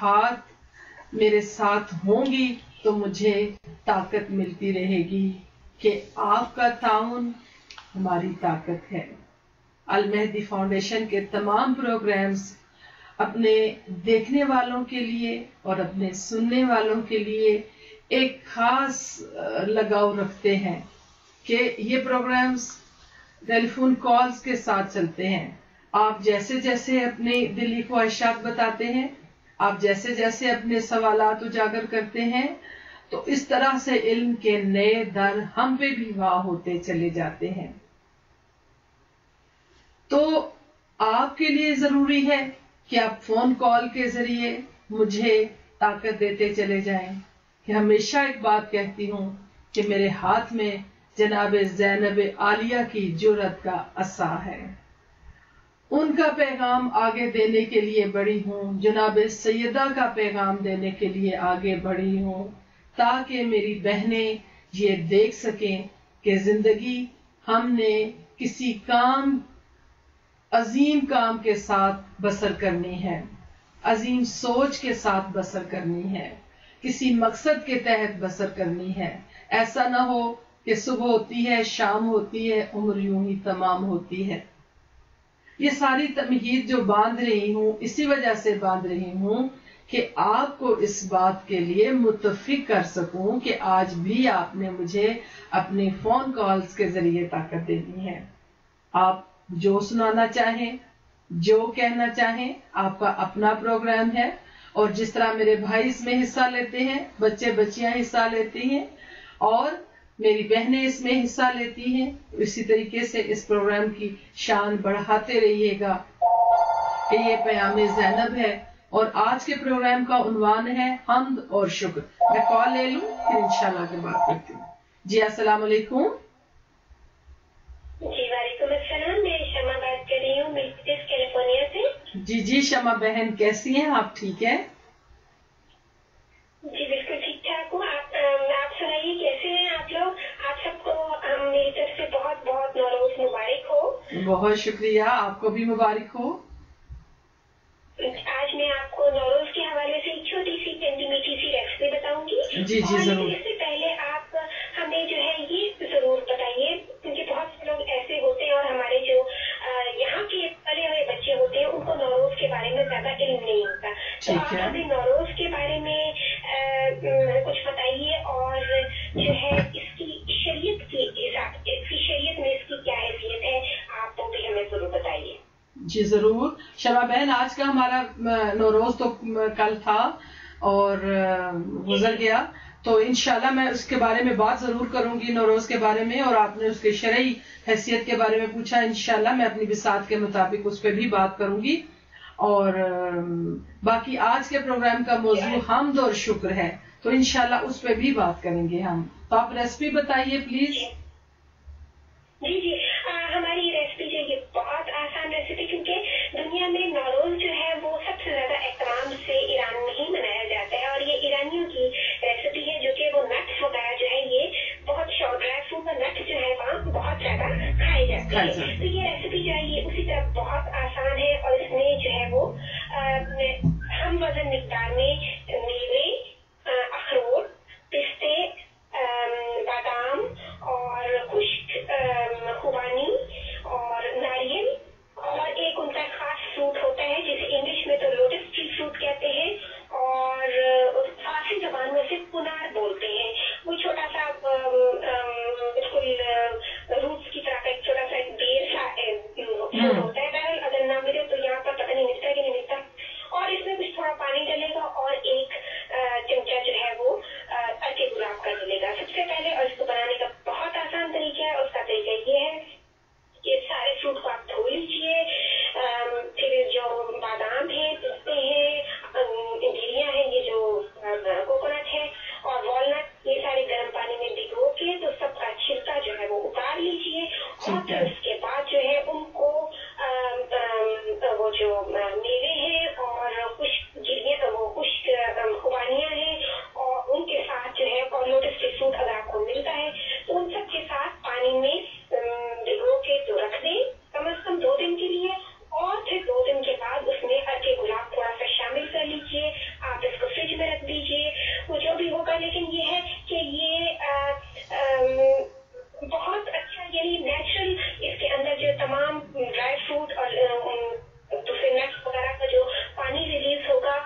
ہاتھ میرے ساتھ ہوں گی تو مجھے طاقت ملتی رہے گی کہ آپ کا تعاون ہماری طاقت ہے۔ المہدی فاؤنڈیشن کے تمام پروگرامز اپنے دیکھنے والوں کے لیے اور اپنے سننے والوں کے لیے ایک خاص لگاؤ رکھتے ہیں کہ یہ پروگرامز ٹیلی فون کالز کے ساتھ چلتے ہیں۔ آپ جیسے جیسے اپنی دلی خواہشات بتاتے ہیں، آپ جیسے جیسے اپنے سوالات اجاگر کرتے ہیں، تو اس طرح سے علم کے نئے در ہم پہ بھی واہ ہوتے چلے جاتے ہیں۔ تو آپ کے لیے ضروری ہے کہ آپ فون کال کے ذریعے مجھے طاقت دیتے چلے جائیں کہ ہمیشہ ایک بات کہتی ہوں کہ میرے ہاتھ میں جناب زینب عالیہ کی جرأت کا عصا ہے، ان کا پیغام آگے دینے کے لیے بڑی ہوں، جناب سیدہ کا پیغام دینے کے لیے آگے بڑھی ہوں، تاکہ میری بہنیں یہ دیکھ سکیں کہ زندگی ہم نے کسی عظیم کام کے ساتھ بسر کرنی ہے، عظیم سوچ کے ساتھ بسر کرنی ہے، کسی مقصد کے تحت بسر کرنی ہے۔ ایسا نہ ہو کہ صبح ہوتی ہے، شام ہوتی ہے، عمر یوں ہی تمام ہوتی ہے۔ یہ ساری تمہید جو باندھ رہی ہوں، اسی وجہ سے باندھ رہی ہوں کہ آپ کو اس بات کے لیے متفق کر سکوں کہ آج بھی آپ نے مجھے اپنے فون کالز کے ذریعے طاقت دینی ہے۔ آپ جو سنانا چاہیں، جو کہنا چاہیں، آپ کا اپنا پروگرام ہے، اور جس طرح میرے بھائی اس میں حصہ لیتے ہیں، بچے بچیاں حصہ لیتی ہیں، اور میری بہنیں اس میں حصہ لیتی ہیں، اسی طریقے سے اس پروگرام کی شان بڑھاتے رہیے گا کہ یہ پیام زینب ہے، اور آج کے پروگرام کا عنوان ہے حمد اور شکر۔ میں کال لے لوں پھر انشاءاللہ کے بات کرتی ہوں۔ جی السلام علیکم۔ جی وعلیکم السلام، میں شمع بات کر رہی ہوں میلفیس کیلیفورنیا سے۔ جی شمع بہن کیسی ہیں آپ؟ ٹھیک ہے؟ جی بالکل ٹھیک ٹھاک ہوں۔ آپ سنائیے کیسے ہیں آپ لوگ؟ آپ سب کو میری طرف سے بہت بہت نوروز مبارک ہو۔ بہت شکریہ، آپ کو بھی مبارک ہو۔ آج میں آپ کو نوروز کے حوالے سے ایک چھوٹی سی پیاری میٹھی سی ریسیپی بتاؤں گی۔ جی ضرور۔ اس سے پہلے آپ ہمیں جو ہے یہ ضرور بتائیے، کیونکہ بہت سے لوگ ایسے ہوتے ہیں اور ہمارے جو یہاں کے پلے ہوئے بچے ہوتے ہیں ان کو نوروز کے بارے میں زیادہ علم نہیں ہوتا، تو آپ ہمیں نوروز کے بارے میں کچھ بتائیے، اور جو ہے اس کی شریعت کی حساب، شریعت میں اس کی کیا حیثیت ہے، آپ وہ بھی ہمیں ضرور بتائیے۔ جی ضرور شمع بہن، آج کا ہمارا نوروز تو کل تھا اور گزر گیا، تو انشاءاللہ میں اس کے بارے میں بات ضرور کروں گی نوروز کے بارے میں، اور آپ نے اس کے شرعی حیثیت کے بارے میں پوچھا، انشاءاللہ میں اپنی بساط کے مطابق اس پہ بھی بات کروں گی، اور باقی آج کے پروگرام کا موضوع حمد اور شکر ہے، تو انشاءاللہ اس پہ بھی بات کریں گے ہم۔ تو آپ ریسپی بتائیے پلیز۔ جی ہماری ریسپی جو یہ بہت آسان ریسپی، کیونکہ دنیا میں نوروز جو ہے وہ سب سے زیادہ احترام سے ایران میں ہی منایا جاتا ہے، اور یہ ایرانیوں کی ریسپی ہے، جو کہ وہ نٹس وغیرہ جو ہے یہ بہت ڈرائی فروٹ کا نٹس جو ہے وہاں بہت زیادہ کھائے جاتے ہیں، تو یہ ریسپی جو ہے یہ اسی طرح بہت آسان ہے، اور اس میں جو ہے وہ ہم وزن مقدار میں میوے، اخروٹ، پستے، بادام اور خشک خوبانی اور ناریل، اور ایک ان کا خاص فروٹ ہوتا ہے جسے انگلش میں تو لوٹس ٹری فروٹ کہتے ہیں، اور فارسی زبان میں اسے کنار بولتے ہیں، وہ چھوٹا سا بالکل روٹس کی طرح کا ایک چھوٹا سا بیر سا فروٹ ہوتا ہے، بہرحال اگر نہ ملے تو یہاں پر پتہ نہیں ملتا کہ نہیں ملتا، اور اس میں کچھ تھوڑا پانی ڈلے گا اور ایک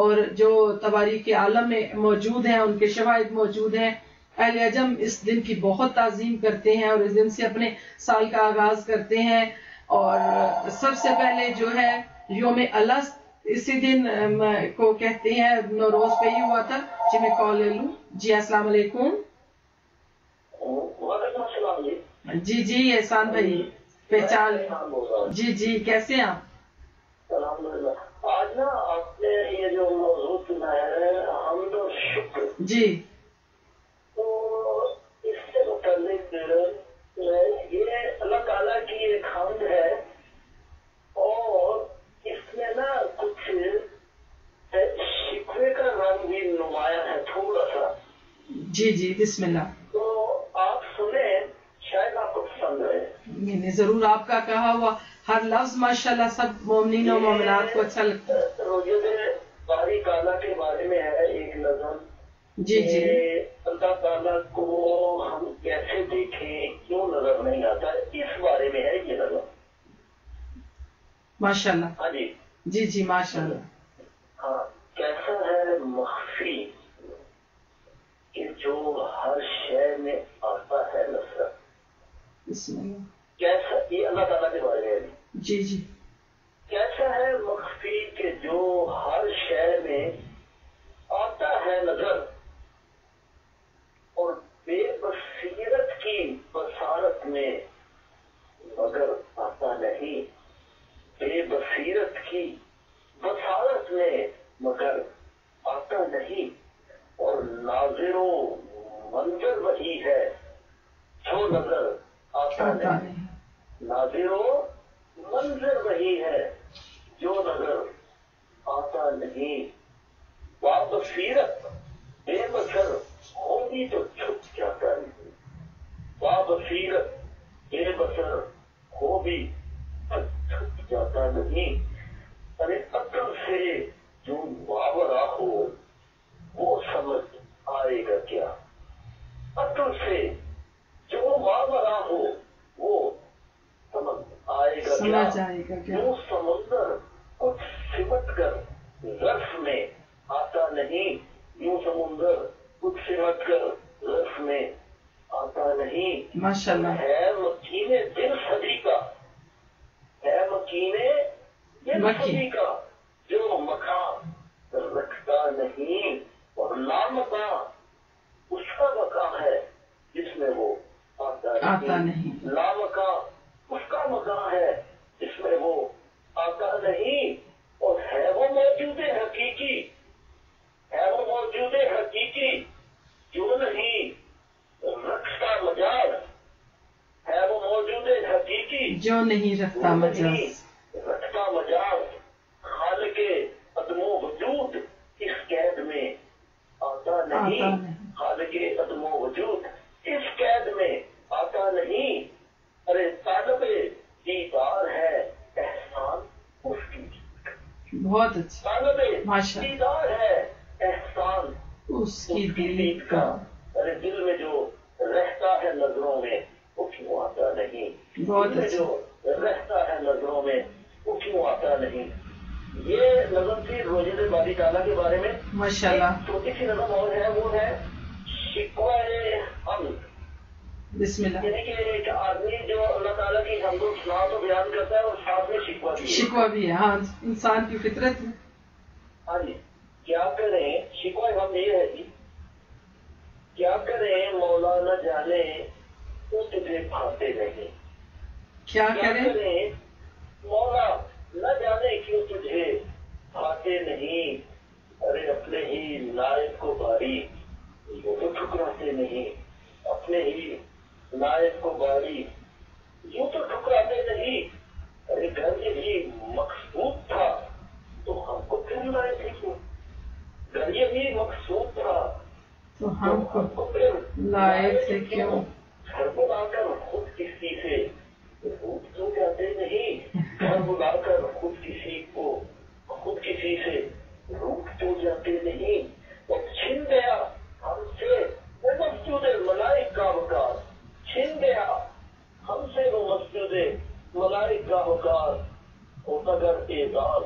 اور جو تواریخ عالم میں موجود ہیں ان کے شواہد موجود ہیں. اہل عجم اس دن کی بہت تعظیم کرتے ہیں اور اس دن سے اپنے سال کا آغاز کرتے ہیں. اور سب سے پہلے جو ہے یوم الست اسی دن کو کہتے ہیں. نوروز پہ ہی ہوا تھا. جی میں کال لے لوں. جی السلام علیکم. وعلیکم السلام. جی احسان بھائی پہچان. جی کیسے ہیں آپ؟ الحمدللہ. آج نا آپ نے یہ جو موضوع چنا ہے حمد و شکر، جی تو اس سے متعلق یہ اللہ تعالیٰ کی ایک حمد ہے اور اس میں نا کچھ شکوے کا رنگ بھی نمایاں ہے تھوڑا سا. جی بسم اللہ. تو آپ سنیں، شاید آپ کو پسند ہے. نہیں ضرور. آپ کا کہا ہوا ہر لفظ ماشاءاللہ سب مومنین و مومنات کو اچھا لگتا ہے. روزے باری تعالیٰ کے بارے میں ہے ایک نظم. جی اللہ تعالیٰ کو ہم کیسے دیکھیں، کیوں نظر نہیں آتا، اس بارے میں ہے یہ نظم. ماشاءاللہ. ہاں جی ماشاءاللہ. ہاں. کیسا ہے مخفی کہ جو ہر شے میں آتا ہے نصرت. بسم اللہ. کیسا، یہ اللہ تعالیٰ کے بارے میں ہے. جی کیسا ہے مخفی کہ جو ہر شے میں آتا ہے نظر، اور بے بصیرت کی بصارت میں مگر آتا نہیں. بے بصیرت کی بصارت میں مگر آتا نہیں. اور ناظر و منظر وہی ہے جو نظر آتا نہیں. ناظر و منظر وہی ہے جو نظر آتا نہیں. بابصیرت بے بصر ہوگی تو چھپ جاتا نہیں. بابصیرت بے بصر ہوگی تو چھپ جاتا نہیں. ارے عقل سے جو ماورا ہو وہ سمجھ آئے گا کیا. عقل سے جو ماورا ہو وہ سمجھ آئے گا کیا. جو سمندر کچھ سمٹ کر ظرف میں آتا نہیں. یوں سمندر کچھ سمٹ کر ظرف میں آتا نہیں. ماشاءاللہ. ہے مکین دل صدی کا، ہے مکین دل صدی کا جو مکان رکھتا نہیں. اور لامکاں اس کا مکان ہے جس میں وہ آتا نہیں. لامکاں اس کا مکان ہے جس میں وہ آتا نہیں. اور ہے وہ موجود حقیقی، ہے وہ موجود حقیقی جو نہیں رکھتا مجاز. ہے وہ موجود حقیقی جو نہیں رکھتا مجاز. رکھتا مجاز. خالق عدم و وجود اس قید میں آتا نہیں. خالق عدم و وجود اس قید میں آتا نہیں. ارے طالب دیدار ہے احسان اس کی. بہت اچھا. طالب ماشاءاللہ. دیدار ہے احسان اس کی دید کا. ارے دل میں جو رہتا ہے نظروں میں وہ کیوں آتا نہیں. بہت دل میں جو رہتا ہے نظروں میں وہ کیوں آتا نہیں. یہ نظم تھی روزے باری تعالیٰ کے بارے میں. ماشاءاللہ. چھوٹی سی نظم اور ہے، وہ ہے شکوہ حمد. بسم اللہ. یعنی کہ ایک آدمی جو اللہ تعالیٰ کی حمد و ثنا تو بیان کرتا ہے اور ساتھ میں شکوہ بھی ہے. ہاں انسان کی فطرت ہے. ہاں جی. کیا کریں، شکوہ حمد یہ ہے جی، کیا کریں مولا نہ جانے تو تجھے بھاتے نہیں. کیا کریں مولا نہ جانے کیوں تجھے بھاتے نہیں. ارے اپنے ہی نائب کو باری یوں تو ٹھکراتے نہیں. اپنے ہی نائب کو باری یوں تو ٹھکراتے نہیں. ارے گھر یہی مقصود تھا تو ہم کو پھر لائے تھے کیوں. گھر یہی مقصود تھا تو ہم کو پھر لائے تھے کیوں. گھر بلا کر خود کسی سے روٹ تو جاتے نہیں. گھر بلا کر خود کسی سے روٹ تو جاتے نہیں. اور چھن گیا ہم سے وہ مسجد ملائک کا وقار. چھن گیا ہم سے وہ مسجد ملائک کا وقار. ہوتا اگر اعزاز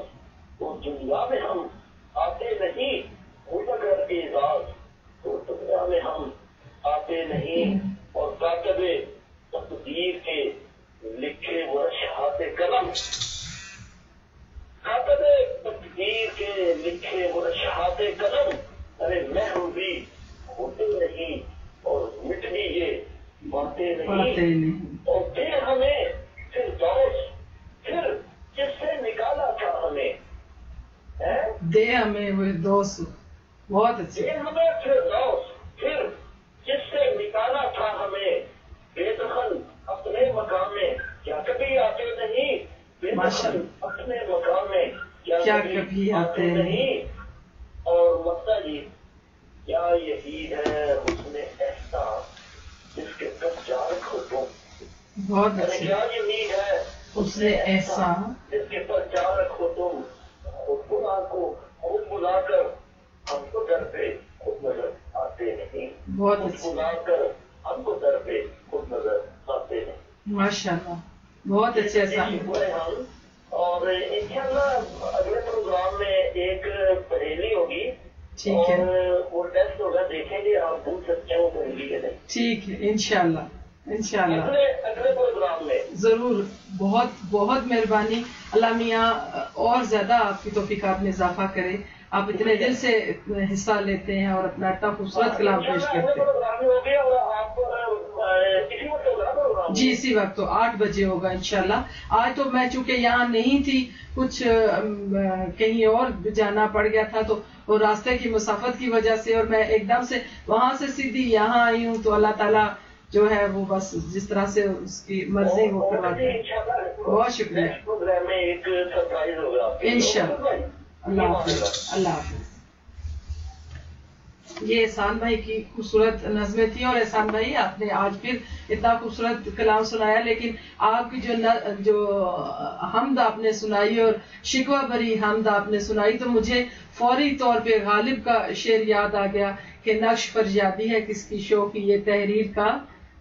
تو دنیا میں ہم آتے نہیں. ارے محو بھی ہوتے نہیں اور مٹ بھی یہ پاتے نہیں، اور دے ہمیں پھر دوست، پھر جس سے نکالا تھا ہمیں، دے ہمیں وہ دوست. بہت اچھے. دے ہمیں پھر دوست، پھر جس سے نکالا تھا ہمیں، بے دخل اپنے مقام میں کیا کبھی آتے نہیں، بے دخل اپنے مقام میں کیا کبھی آتے نہیں. اور مسئلہ جی کیا یہی ہے حسن احساس جس کے پاس جا رکھو تم. بہت اچھے. کیا یہی ہے حسن احساس جس کے پاس جا رکھو تم، خود بلا کو خود بلا کر ہم کو در پہ خود نظر آتے نہیں. بہت خود اچھے. بلا کر ہم کو در پہ خود نظر آتے نہیں. ماشاء اللہ بہت اچھے صاحب. ہم اور انشاءاللہ اگلے پروگرام میں ایک پہیلی ہوگی ٹھیک ہے. اور وہ ٹیسٹ ہوگا، دیکھیں گے آپ پوچھ سکتے ہیں وہ پہیلی کے نہیں. ٹھیک ہے انشاءاللہ انشاءاللہ اگلے پروگرام میں ضرور. بہت بہت مہربانی. اللہ میاں اور زیادہ آپ کی توفیقات میں اضافہ کرے. آپ اتنے دل سے حصہ لیتے ہیں اور اپنا اتنا خوبصورت کلام پیش کرتے ہیں. جی اسی وقت تو 8 بجے ہوگا انشاءاللہ. آج تو میں چونکہ یہاں نہیں تھی، کچھ کہیں اور جانا پڑ گیا تھا، تو وہ راستے کی مسافت کی وجہ سے، اور میں ایک دم سے وہاں سے سیدھی یہاں آئی ہوں. تو اللہ تعالیٰ جو ہے وہ بس جس طرح سے اس کی مرضی وہ کرواتے ہیں. بہت شکریہ. انشاءاللہ. اللہ حافظ. اللہ حافظ. یہ احسان بھائی کی خوبصورت نظمیں تھیں. اور احسان بھائی آپ نے آج پھر اتنا خوبصورت کلام سنایا، لیکن آپ کی جو حمد آپ نے سنائی اور شکوہ بری حمد آپ نے سنائی، تو مجھے فوری طور پہ غالب کا شعر یاد آ گیا کہ نقش فریادی ہے کس کی شوق یہ تحریر کا،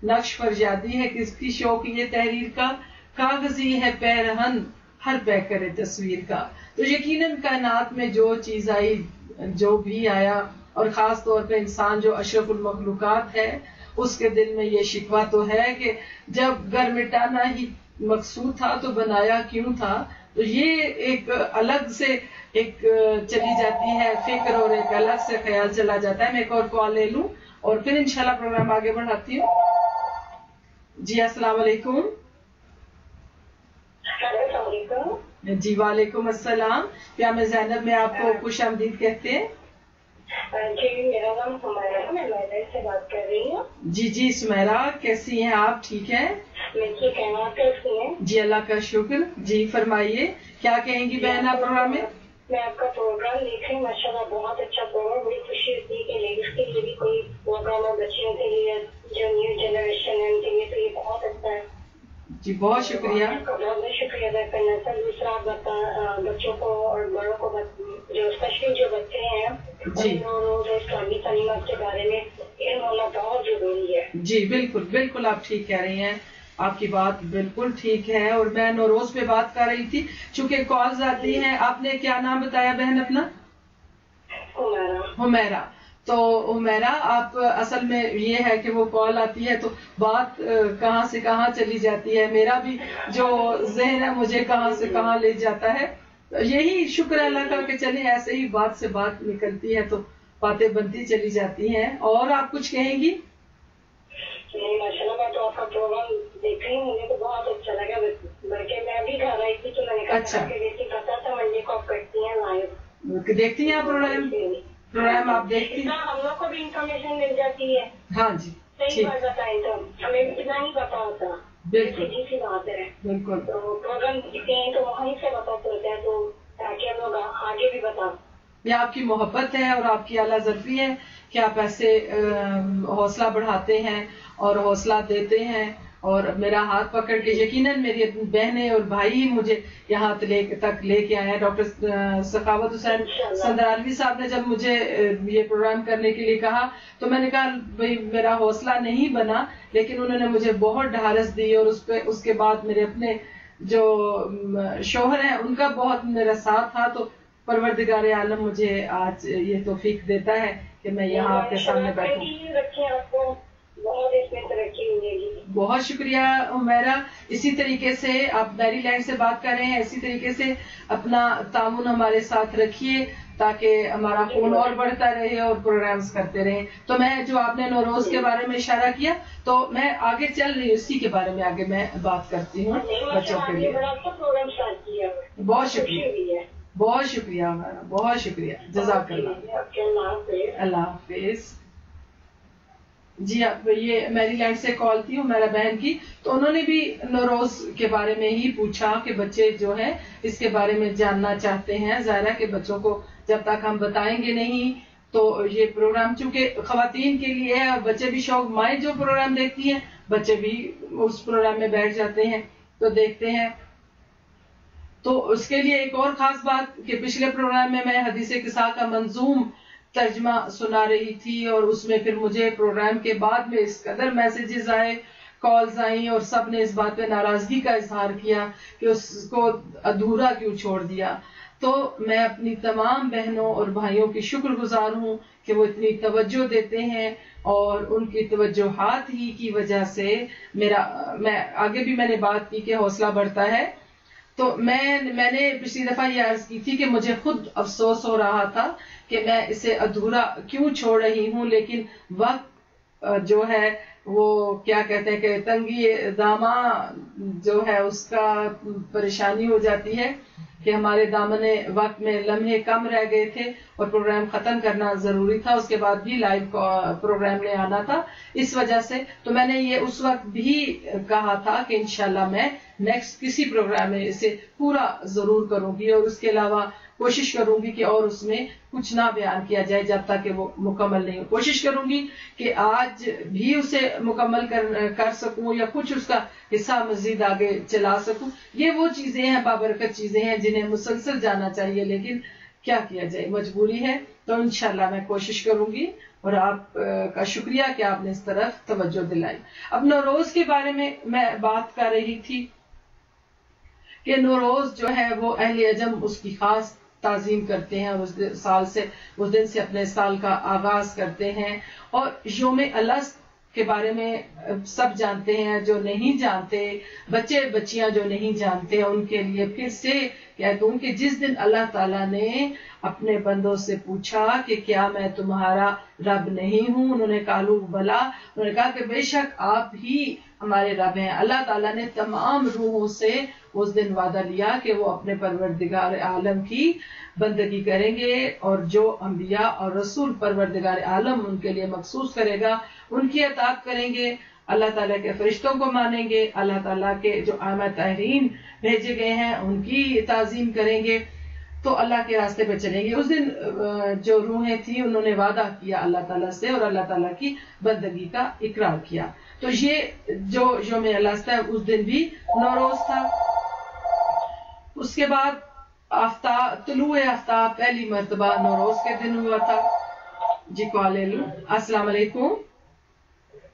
نقش فریادی ہے کس کی شوق یہ تحریر کا، کاغذی ہے پیرہن ہر پہ کرے تصویر کا. تو یقیناً کائنات میں جو چیز آئی، جو بھی آیا، اور خاص طور پہ انسان جو اشرف المخلوقات ہے، اس کے دل میں یہ شکوہ تو ہے کہ جب گھر مٹانا ہی مقصود تھا تو بنایا کیوں تھا. تو یہ ایک الگ سے ایک چلی جاتی ہے فکر، اور ایک الگ سے خیال چلا جاتا ہے. میں ایک اور کال لے لوں اور پھر انشاءاللہ پروگرام آگے بڑھاتی ہوں. جی السلام علیکم. جی وعلیکم السلام. کیا میں زینب میں آپ کو خوش آمدید کہتے ہیں؟ جی میرا نام سمیرا ہے، میں نوئیڈا سے بات کر رہی ہوں. جی سمیرا کیسی ہیں آپ؟ ٹھیک ہیں؟ میں ٹھیک ہے، آپ کیسی ہیں؟ جی اللہ کا شکر. جی فرمائیے کیا کہیں گی بہن آپ پروگرام میں؟ میں آپ کا پروگرام دیکھ رہی ہوں، ماشاء اللہ بہت اچھا پروگرام. بڑی خوشی ہوتی ہے کہ لیڈیز کے لیے بھی کوئی پروگرام ہے، بچیوں کے لیے جو نیو جنریشن ہے ان کے لیے، تو یہ بہت اچھا ہے. جی بہت شکریہ. آپ کا بہت بہت شکریہ ادا کرنا سر. دوسرا آپ بچوں کو اور بڑوں کو جو اسپیشلی جو بچے ہیں جو اسلامی تعلیمات کے بارے میں علم ہونا بہت ضروری ہے. جی بالکل بالکل آپ ٹھیک کہہ رہی ہیں. آپ کی بات بالکل ٹھیک ہے. اور میں نوروز پہ بات کر رہی تھی چونکہ کالز آتی ہیں. آپ نے کیا نام بتایا بہن اپنا؟ حمیرہ. تو حمیرہ آپ اصل میں یہ ہے کہ وہ کال آتی ہے تو بات کہاں سے کہاں چلی جاتی ہے، میرا بھی جو ذہن ہے مجھے کہاں سے کہاں لے جاتا ہے. یہی شکر ہے اللہ کا کہ چلیں ایسے ہی بات سے بات نکلتی ہے تو باتیں بنتی چلی جاتی ہیں. اور آپ کچھ کہیں گی؟ نہیں ماشاء اللہ، میں تو آپ کا پروگرام دیکھ رہی ہوں، مجھے تو بہت اچھا لگا. بلکہ میں بھی گھر آئی تھی تو میں نے کہا کہ دیکھی پتا تھا منڈے کو آپ کرتی ہیں لائیو. دیکھتی ہیں آپ پروگرام آپ دیکھتی ہیں؟ ہم لوگ کو بھی انفارمیشن مل جاتی ہے. ہاں جی صحیح بات بتائیں تو ہمیں اتنا ہی پتا ہوتا. بالکل جی سی بات ہے. بالکل. تو پروگرام دیکھتے ہیں تو وہیں سے پتا چلتا ہے، تو تاکہ ہم لوگ آگے بھی بتا. یہ آپ کی محبت ہے اور آپ کی اعلیٰ ظرفی ہے کہ آپ ایسے حوصلہ بڑھاتے ہیں اور حوصلہ دیتے ہیں. اور میرا ہاتھ پکڑ کے یقیناً میری بہنیں اور بھائی مجھے یہاں تک لے کے آئے ہیں. ڈاکٹر سخاوت حسین سندرالوی صاحب نے جب مجھے یہ پروگرام کرنے کے لیے کہا تو میں نے کہا بھائی میرا حوصلہ نہیں بنا، لیکن انہوں نے مجھے بہت ڈھارس دی. اور اس کے بعد میرے اپنے جو شوہر ہیں ان کا بہت میرا ساتھ تھا. تو پروردگار عالم مجھے آج یہ توفیق دیتا ہے کہ میں یہاں آپ کے سامنے بیٹھوں. بہت شکریہ حمیرہ. اسی طریقے سے آپ میری لینڈ سے بات کر رہے ہیں، اسی طریقے سے اپنا تعاون ہمارے ساتھ رکھیے تاکہ ہمارا خون اور بڑھتا رہے اور پروگرامز کرتے رہیں. تو میں جو آپ نے نوروز کے بارے میں اشارہ کیا تو میں آگے چل رہی ہوں، اسی کے بارے میں آگے میں بات کرتی ہوں بچوں کے لیے. بہت شکریہ، بہت شکریہ ہمارا، بہت شکریہ، جزاک اللہ. اللہ حافظ. جی آپ یہ میری لینڈ سے کال تھی میرا بہن کی، تو انہوں نے بھی نوروز کے بارے میں ہی پوچھا کہ بچے جو ہیں اس کے بارے میں جاننا چاہتے ہیں. ظاہر ہے کہ بچوں کو جب تک ہم بتائیں گے نہیں تو یہ پروگرام چونکہ خواتین کے لیے ہے، بچے بھی شوق مائیں جو پروگرام دیکھتی ہیں بچے بھی اس پروگرام میں بیٹھ جاتے ہیں تو دیکھتے ہیں. تو اس کے لیے ایک اور خاص بات کہ پچھلے پروگرام میں حدیث قصہ کا منظوم ترجمہ سنا رہی تھی، اور اس میں پھر مجھے پروگرام کے بعد میں اس قدر میسیجز آئے، کالز آئیں، اور سب نے اس بات پہ ناراضگی کا اظہار کیا کہ اس کو ادھورا کیوں چھوڑ دیا. تو میں اپنی تمام بہنوں اور بھائیوں کی شکر گزار ہوں کہ وہ اتنی توجہ دیتے ہیں، اور ان کی توجہات ہی کی وجہ سے میں آگے بھی میں نے بات کی کہ حوصلہ بڑھتا ہے. تو میں نے پچھلی دفعہ یہ عرض کی تھی کہ مجھے خود افسوس ہو رہا تھا کہ میں اسے ادھورا کیوں چھوڑ رہی ہوں، لیکن وقت جو ہے وہ کیا کہتے ہیں کہ تنگی دامہ جو ہے اس کا پریشانی ہو جاتی ہے کہ ہمارے دامن وقت میں لمحے کم رہ گئے تھے اور پروگرام ختم کرنا ضروری تھا، اس کے بعد بھی لائیو پروگرام نے آنا تھا. اس وجہ سے تو میں نے یہ اس وقت بھی کہا تھا کہ انشاءاللہ میں نیکسٹ کسی پروگرام میں اسے پورا ضرور کروں گی، اور اس کے علاوہ کوشش کروں گی کہ اور اس میں کچھ نہ بیان کیا جائے جب تک کہ وہ مکمل نہیں ہو. کوشش کروں گی کہ آج بھی اسے مکمل کر سکوں یا کچھ اس کا حصہ مزید آگے چلا سکوں. یہ وہ چیزیں ہیں، بابرکت چیزیں ہیں جنہیں مسلسل جانا چاہیے، لیکن کیا کیا جائے، مجبوری ہے. تو انشاءاللہ میں کوشش کروں گی، اور آپ کا شکریہ کہ آپ نے اس طرف توجہ دلائی. اب نوروز کے بارے میں بات کر رہی تھی کہ نوروز جو ہے وہ اہل عجم اس کی خاص تعظیم کرتے ہیں، اور اس دن سے اپنے سال کا آغاز کرتے ہیں. اور یوم الست کے بارے میں سب جانتے ہیں، جو نہیں جانتے بچے بچیاں جو نہیں جانتے ان کے لیے پھر سے کہہ دوں کہ جس دن اللہ تعالیٰ نے اپنے بندوں سے پوچھا کہ کیا میں تمہارا رب نہیں ہوں، انہوں نے کہا بلا، انہوں نے کہا کہ بے شک آپ ہی ہمارے رب ہیں. اللہ تعالیٰ نے تمام روحوں سے اس دن وعدہ لیا کہ وہ اپنے پروردگار عالم کی بندگی کریں گے، اور جو انبیاء اور رسول پروردگار عالم ان کے لیے مخصوص کرے گا ان کی اطاعت کریں گے، اللہ تعالیٰ کے فرشتوں کو مانیں گے، اللہ تعالیٰ کے جو آئمہ طاہرین بھیجے گئے ہیں ان کی تعظیم کریں گے، تو اللہ کے راستے پہ چلیں گے. اس دن جو روحیں تھیں انہوں نے وعدہ کیا اللہ تعالیٰ سے اور اللہ تعالیٰ کی بندگی کا اقرار کیا. تو یہ جو یوم الست ہے اس دن بھی نوروز تھا. اس کے بعد طلوع آفتاب پہلی مرتبہ نوروز کے دن ہوا تھا. جی کال لے لوں. السلام علیکم.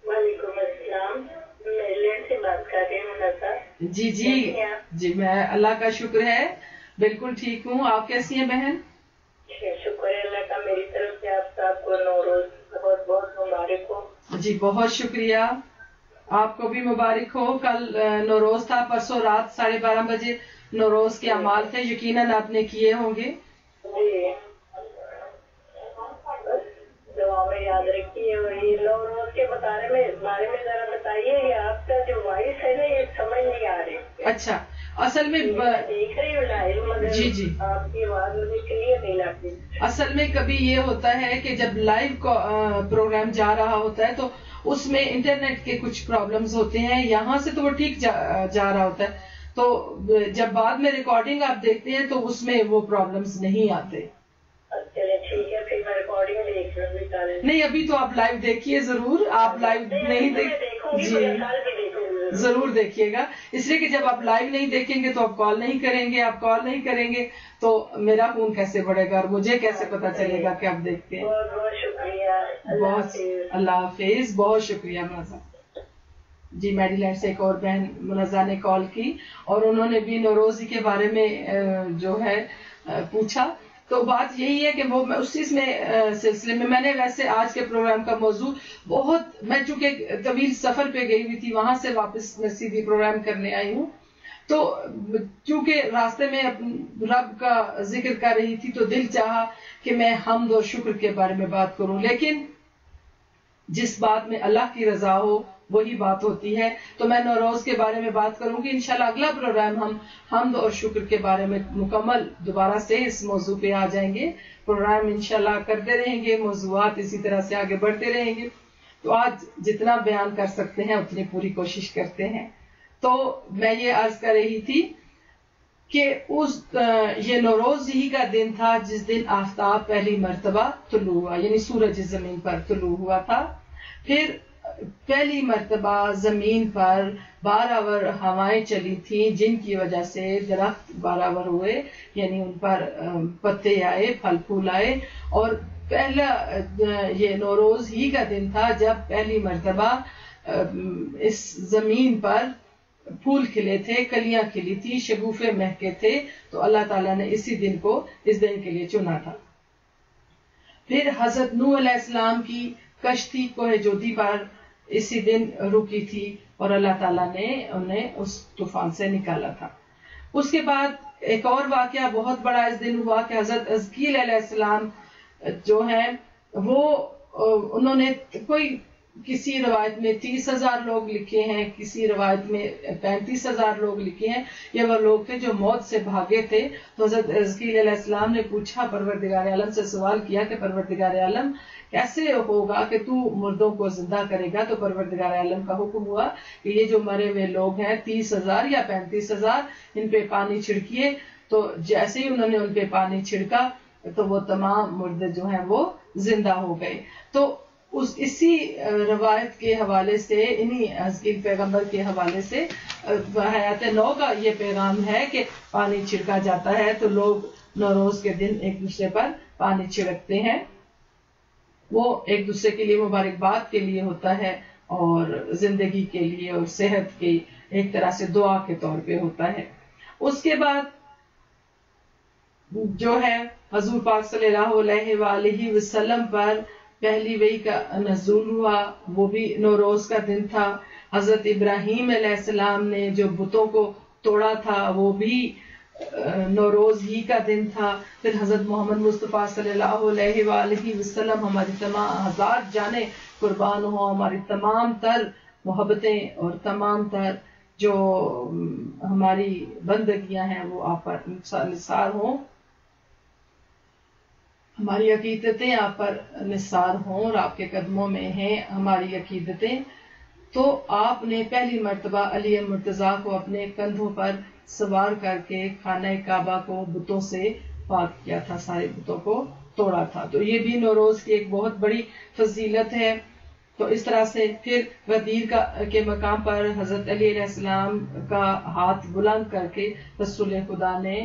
وعلیکم السلام. میرلینڈ سے بات کر رہی ہوں. جی میں اللہ کا شکر ہے بالکل ٹھیک ہوں. آپ کیسی ہیں بہن؟ شکر ہے اللہ کا. میری طرف سے آپ سب کو نوروز بہت بہت مبارک ہو. جی بہت شکریہ، آپ کو بھی مبارک ہو. کل نوروز تھا، پرسوں رات 12:30 بجے نوروز کے اعمال تھے، یقیناً آپ نے کیے ہوں گے. جی دعا میں یاد رکھیے. اور یہ نوروز کے بارے میں ذرا بتائیے، یہ آپ کا جو وائس ہے نا یہ سمجھ نہیں آ رہی. اچھا اصل میں دیکھ رہی ہوں لائیو مگر جی آپ کی آواز مجھے کلیئر نہیں لگتی. اصل میں کبھی یہ ہوتا ہے کہ جب لائیو پروگرام جا رہا ہوتا ہے تو اس میں انٹرنیٹ کے کچھ پرابلمز ہوتے ہیں، یہاں سے تو وہ ٹھیک جا رہا ہوتا ہے، تو جب بعد میں ریکارڈنگ آپ دیکھتے ہیں تو اس میں وہ پرابلمز نہیں آتے. چلے ٹھیک ہے پھر میں ریکارڈنگ دیکھ رہی ہوں. نہیں ابھی تو آپ لائیو دیکھیے ضرور. آپ لائیو نہیں ضرور دیکھیے گا، اس لیے کہ جب آپ لائیو نہیں دیکھیں گے تو آپ کال نہیں کریں گے تو میرا خون کیسے بڑھے گا اور مجھے کیسے پتا چلے گا کہ آپ دیکھتے ہیں. بہت شکریہ. بہت اللہ حافظ. بہت شکریہ منازہ. جی میری لینڈ سے ایک اور بہن منازہ نے کال کی اور انہوں نے بھی نوروزی کے بارے میں جو ہے پوچھا. تو بات یہی ہے کہ وہ اس چیز میں سلسلے میں نے ویسے آج کے پروگرام کا موضوع میں چونکہ طویل سفر پہ گئی ہوئی تھی، وہاں سے واپس میں سیدھی پروگرام کرنے آئی ہوں، تو چونکہ راستے میں رب کا ذکر کر رہی تھی تو دل چاہا کہ میں حمد اور شکر کے بارے میں بات کروں، لیکن جس بات میں اللہ کی رضا ہو وہی بات ہوتی ہے. تو میں نوروز کے بارے میں بات کروں گی. انشاءاللہ اگلا پروگرام ہم حمد اور شکر کے بارے میں مکمل دوبارہ سے اس موضوع پہ آ جائیں گے. پروگرام انشاءاللہ کرتے رہیں گے، موضوعات اسی طرح سے آگے بڑھتے رہیں گے. تو آج جتنا بیان کر سکتے ہیں اتنی پوری کوشش کرتے ہیں. تو میں یہ عرض کر رہی تھی کہ یہ نوروز ہی کا دن تھا جس دن آفتاب پہلی مرتبہ طلوع ہوا، یعنی سورج زمین پر طلوع ہوا تھا. پھر پہلی مرتبہ زمین پر بارآور ہوائیں چلی تھیں جن کی وجہ سے درخت بارآور ہوئے، یعنی ان پر پتے آئے، پھل پھول آئے. اور پہلا یہ نوروز ہی کا دن تھا جب پہلی مرتبہ اس زمین پر پھول کھلے تھے، کلیاں کھلی تھی، شگوفے مہکے تھے. تو اللہ تعالیٰ نے اسی دن کو اس دن کے لیے چنا تھا. پھر حضرت نوح علیہ السلام کی کشتی کوہ جودی پر اسی دن رکی تھی اور اللہ تعالیٰ نے انہیں اس طوفان سے نکالا تھا. اس کے بعد ایک اور واقعہ بہت بڑا اس دن ہوا کہ حضرت حزقیل علیہ السلام جو ہیں وہ انہوں نے کسی روایت میں 30,000 لوگ لکھے ہیں، کسی روایت میں 35,000 لوگ لکھے ہیں. یہ وہ لوگ تھے جو موت سے بھاگے تھے. تو حضرت حزقیل علیہ السلام نے پوچھا، پروردگار عالم سے سوال کیا کہ پروردگار عالم کیسے ہوگا کہ تو مردوں کو زندہ کرے گا؟ تو پروردگار عالم کا حکم ہوا کہ یہ جو مرے ہوئے لوگ ہیں 30,000 یا 35,000، ان پہ پانی چھڑکیے. تو جیسے ہی انہوں نے ان پہ پانی چھڑکا تو وہ تمام مردے جو ہیں وہ زندہ ہو گئے. تو اسی روایت کے حوالے سے، انہی حزقیل پیغمبر کے حوالے سے حیات نو کا یہ پیغام ہے کہ پانی چھڑکا جاتا ہے. تو لوگ نوروز کے دن ایک دوسرے پر پانی چھڑکتے ہیں. وہ ایک دوسرے کے لیے مبارکباد کے لیے ہوتا ہے اور زندگی کے لیے اور صحت کی ایک طرح سے دعا کے طور پہ ہوتا ہے. اس کے بعد جو ہے حضور پاک صلی اللہ علیہ وآلہ وسلم پر پہلی وحی کا نزول ہوا، وہ بھی نوروز کا دن تھا. حضرت ابراہیم علیہ السلام نے جو بتوں کو توڑا تھا وہ بھی نوروز ہی کا دن تھا. پھر حضرت محمد مصطفیٰ صلی اللہ علیہ وآلہ وسلم، ہماری تمام ہزار جانیں قربان ہوں، ہماری تمام تر محبتیں اور تمام تر جو ہماری بندگیاں ہیں وہ آپ پر نثار ہوں، ہماری عقیدتیں آپ پر نثار ہوں اور آپ کے قدموں میں ہیں ہماری عقیدتیں. تو آپ نے پہلی مرتبہ علی مرتضیٰ کو اپنے کندھوں پر سوار کر کے خانہ کعبہ کو بتوں سے پاک کیا تھا، سارے بتوں کو توڑا تھا. تو یہ بھی نوروز کی ایک بہت بڑی فضیلت ہے. تو اس طرح سے پھر غدیر کے مقام پر حضرت علی علیہ السلام کا ہاتھ بلند کر کے رسول خدا نے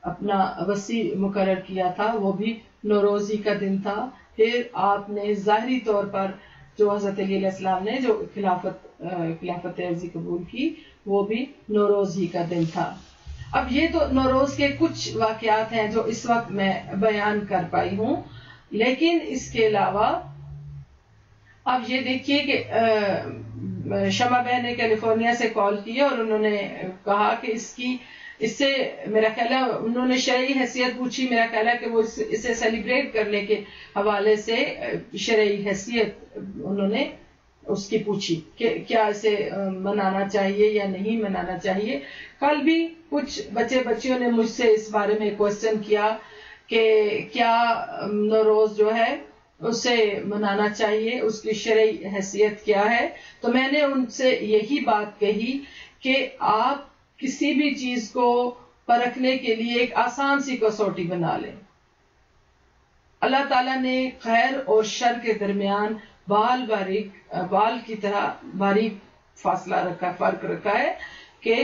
اپنا وسیع مقرر کیا تھا، وہ بھی نوروز ہی کا دن تھا. پھر آپ نے ظاہری طور پر جو حضرت علی علیہ السلام نے جو خلافت عرضی قبول کی وہ بھی نوروز ہی کا دن تھا. اب یہ تو نوروز کے کچھ واقعات ہیں جو اس وقت میں بیان کر پائی ہوں، لیکن اس کے علاوہ اب یہ دیکھیے کہ شمع بہن نے کیلیفورنیا سے کال کی اور انہوں نے کہا کہ اس سے میرا خیال ہے انہوں نے شرعی حیثیت پوچھی. میرا خیال ہے کہ وہ اسے سیلیبریٹ کرنے کے حوالے سے شرعی حیثیت انہوں نے اس کی پوچھی کہ کیا اسے منانا چاہیے یا نہیں منانا چاہیے. کل بھی کچھ بچیوں نے مجھ سے اس بارے میں کوشچن کیا کہ کیا نوروز جو ہے اسے منانا چاہیے، اس کی شرعی حیثیت کیا ہے. تو میں نے ان سے یہی بات کہی کہ آپ کسی بھی چیز کو پرکھنے کے لیے ایک آسان سی کسوٹی بنا لیں. اللہ تعالیٰ نے خیر اور شر کے درمیان بال کی طرح باریک فاصلہ رکھا، فرق رکھا ہے کہ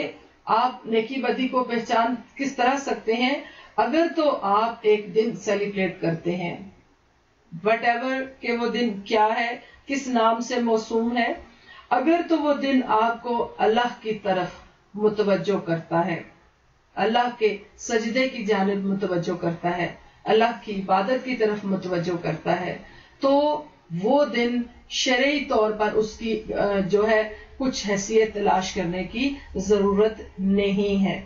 آپ نیکی بدی کو پہچان کس طرح سکتے ہیں. اگر تو آپ ایک دن سیلیبریٹ کرتے ہیں وٹ ایور کہ وہ دن کیا ہے، کس نام سے موسوم ہے، اگر تو وہ دن آپ کو اللہ کی طرف متوجہ کرتا ہے، اللہ کے سجدے کی جانب متوجہ کرتا ہے، اللہ کی عبادت کی طرف متوجہ کرتا ہے، تو وہ دن شرعی طور پر اس کی جو ہے کچھ حیثیت تلاش کرنے کی ضرورت نہیں ہے.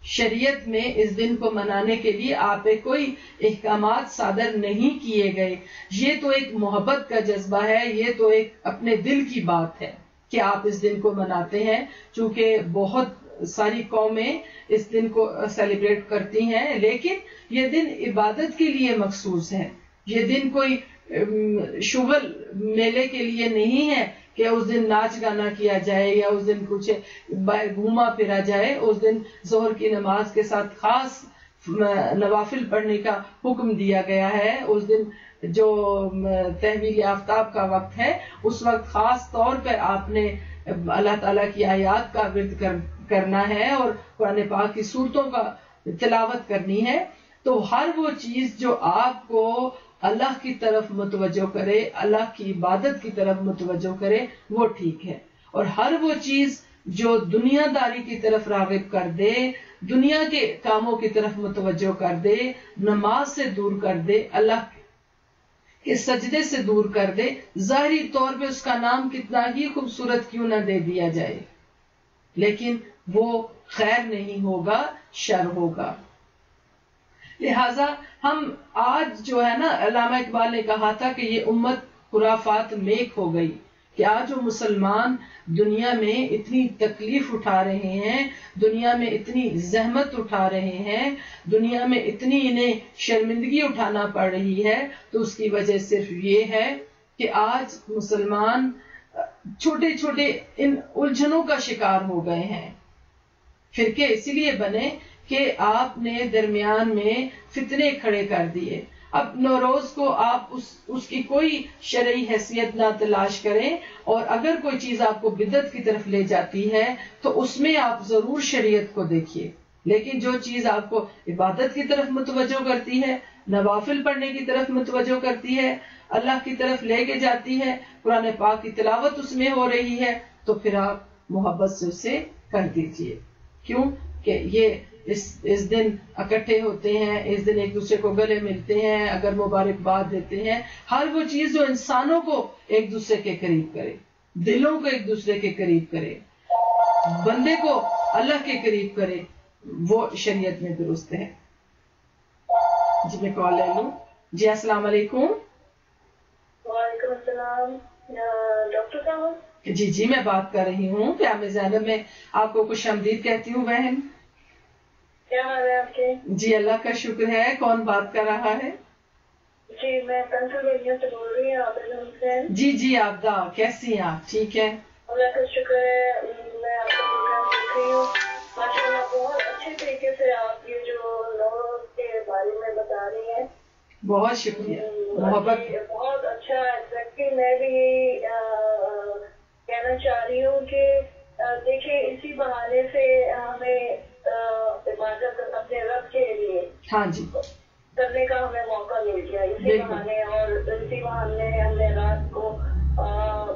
شریعت میں اس دن کو منانے کے لیے آپ پہ کوئی احکامات صادر نہیں کیے گئے. یہ تو ایک محبت کا جذبہ ہے، یہ تو ایک اپنے دل کی بات ہے کہ آپ اس دن کو مناتے ہیں. چونکہ بہت ساری قومیں اس دن کو سیلیبریٹ کرتی ہیں، لیکن یہ دن عبادت کے لیے مخصوص ہے. یہ دن کوئی شغل میلے کے لیے نہیں ہے کہ اس دن ناچ گانا کیا جائے یا اس دن کچھ گھوما پھرا جائے. اس دن ظہر کی نماز کے ساتھ خاص نوافل پڑھنے کا حکم دیا گیا ہے. اس دن جو تحویل آفتاب کا وقت ہے، اس وقت خاص طور پر آپ نے اللہ تعالیٰ کی آیات کا ورد کرنا ہے اور قرآن پاک کی سورتوں کا تلاوت کرنی ہے. تو ہر وہ چیز جو آپ کو اللہ کی طرف متوجہ کرے، اللہ کی عبادت کی طرف متوجہ کرے، وہ ٹھیک ہے. اور ہر وہ چیز جو دنیا داری کی طرف راغب کر دے، دنیا کے کاموں کی طرف متوجہ کر دے، نماز سے دور کر دے، اللہ کے سجدے سے دور کر دے، ظاہری طور پہ اس کا نام کتنا ہی خوبصورت کیوں نہ دے دیا جائے، لیکن وہ خیر نہیں ہوگا، شر ہوگا. لہذا ہم آج جو ہے نا، علامہ اقبال نے کہا تھا کہ یہ امت خرافات میک ہو گئی، کہ آج جو مسلمان دنیا میں اتنی تکلیف اٹھا رہے ہیں، دنیا میں اتنی زحمت اٹھا رہے ہیں، دنیا میں اتنی انہیں شرمندگی اٹھانا پڑ رہی ہے، تو اس کی وجہ صرف یہ ہے کہ آج مسلمان چھوٹے چھوٹے ان الجھنوں کا شکار ہو گئے ہیں. فرقے اسی لیے بنے کہ آپ نے درمیان میں فتنے کھڑے کر دیے. اب نوروز کو آپ اس کی کوئی شرعی حیثیت نہ تلاش کریں، اور اگر کوئی چیز آپ کو بدعت کی طرف لے جاتی ہے تو اس میں آپ ضرور شریعت کو دیکھیے. لیکن جو چیز آپ کو عبادت کی طرف متوجہ کرتی ہے، نوافل پڑھنے کی طرف متوجہ کرتی ہے، اللہ کی طرف لے کے جاتی ہے، قرآن پاک کی تلاوت اس میں ہو رہی ہے، تو پھر آپ محبت سے اسے کر دیجیے. کیوں کہ یہ اس دن اکٹھے ہوتے ہیں، اس دن ایک دوسرے کو گلے ملتے ہیں، اگر مبارکباد دیتے ہیں. ہر وہ چیز جو انسانوں کو ایک دوسرے کے قریب کرے، دلوں کو ایک دوسرے کے قریب کرے، بندے کو اللہ کے قریب کرے، وہ شریعت میں درست ہے. جی میں کال لے لوں. جی السلام علیکم. وعلیکم السلام. ڈاکٹر صاحب؟ جی میں بات کر رہی ہوں. پیام زینب میں آپ کو خوش آمدید کہتی ہوں بہن. کیا حال ہے آپ کے؟ جی اللہ کا شکر ہے. کون بات کر رہا ہے؟ جی میں پینسلوینیا سے بول رہی ہوں. عابدہ حسین. جی آبدہ، کیسی ہیں آپ؟ ٹھیک ہے اللہ کا شکر ہے. میں آپ کا پروگرام دیکھ رہی ہوں. ماشاء اللہ بہت اچھے طریقے سے آپ یہ جو نوروز کے بارے میں بتا رہی ہیں. بہت شکریہ. محبت بہت اچھا. ایگزیکٹلی میں بھی یہی کہنا چاہ رہی ہوں کہ دیکھیں اسی بہانے سے ہمیں عبادت اپنے رب کے لیے ہاں جی کرنے کا ہمیں موقع مل گیا اسی بہانے. اور اسی بہانے ہم نے رات کو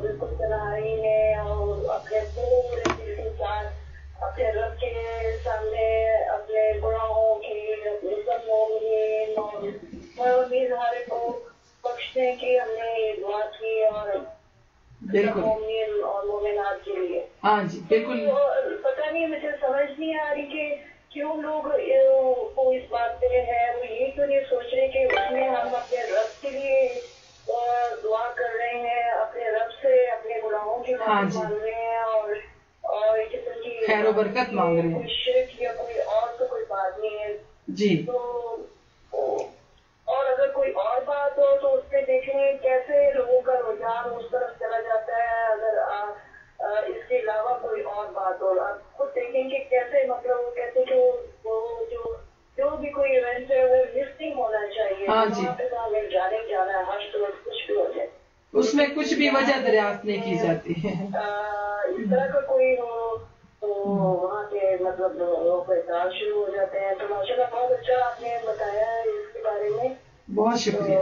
بالکل تنہائی میں اور اپنے پورے دل کے ساتھ اپنے رب کے سامنے اپنے گناہوں کی اظہار کو بخشنے کی ہم نے یہ دعا کی، اور مومن اور مومنات کے لیے. ہاں جی بالکل. پتہ نہیں مجھے سمجھ نہیں آ رہی کہ کیوں لوگ کو اس بات پہ ہے، وہ یہ کیوں نہیں سوچ رہے کہ اس میں ہم اپنے رب کے لیے دعا کر رہے ہیں، اپنے رب سے اپنے گناہوں کی معافی مانگ رہے ہیں، اور ایک قسم کی خیر و برکت مانگ رہے ہیں. کوئی شرک یا کوئی اور تو کوئی بات نہیں ہے. جی تو اور اگر کوئی اور بات ہو تو اس پہ دیکھیں کیسے لوگوں کا رجحان اس طرف چلا جاتا ہے. اگر اس کے علاوہ کوئی اور بات ہو، آپ خود دیکھیں کہ کیسے مطلب وہ کہتے کہ وہ جو بھی کوئی ایونٹ ہے وہ مس نہیں ہونا چاہیے. ہاں جی ہمیں جانا ہے ہر صورت کچھ بھی ہو جائے، اس میں کچھ بھی وجہ دریافت نہیں کی جاتی ہے. اس طرح کا کوئی ہو تو وہاں کے مطلب لوگ اعتراض شروع ہو جاتے ہیں. تو ماشاء اللہ بہت اچھا آپ نے بتایا ہے اس کے بارے میں. بہت شکریہ.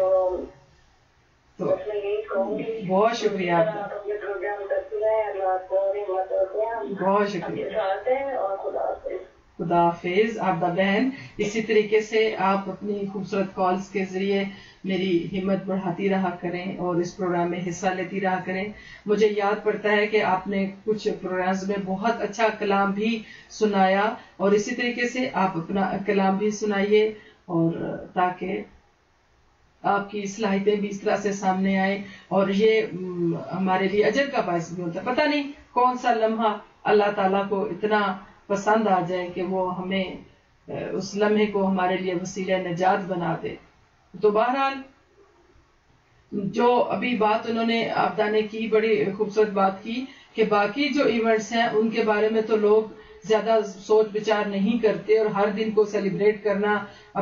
تو میں یہی کہوں گی بہت شکریہ. آپ اپنے پروگرام کرتے رہیں. اللہ آپ کو بہت شکریہ. بہت شکریہ. ساتھ ہیں اور خدا حافظ. خدا حافظ عابدہ بہن. اسی طریقے سے آپ اپنی خوبصورت کالز کے ذریعے میری ہمت بڑھاتی رہا کریں اور اس پروگرام میں حصہ لیتی رہا کریں. مجھے یاد پڑتا ہے کہ آپ نے کچھ پروگرامز میں بہت اچھا کلام بھی سنایا اور اسی طریقے سے آپ اپنا کلام بھی سنائیے اور تاکہ آپ کی صلاحیتیں بھی اس طرح سے سامنے آئیں اور یہ ہمارے لیے اجر کا باعث بھی ہوتا ہے. پتہ نہیں کون سا لمحہ اللہ تعالیٰ کو اتنا پسند آ جائے کہ وہ ہمیں اس لمحے کو ہمارے لیے وسیلہ نجات بنا دے. تو بہرحال جو ابھی بات انہوں نے عابدہ نے کی بڑی خوبصورت بات کی کہ باقی جو ایونٹس ہیں ان کے بارے میں تو لوگ زیادہ سوچ بچار نہیں کرتے اور ہر دن کو سیلیبریٹ کرنا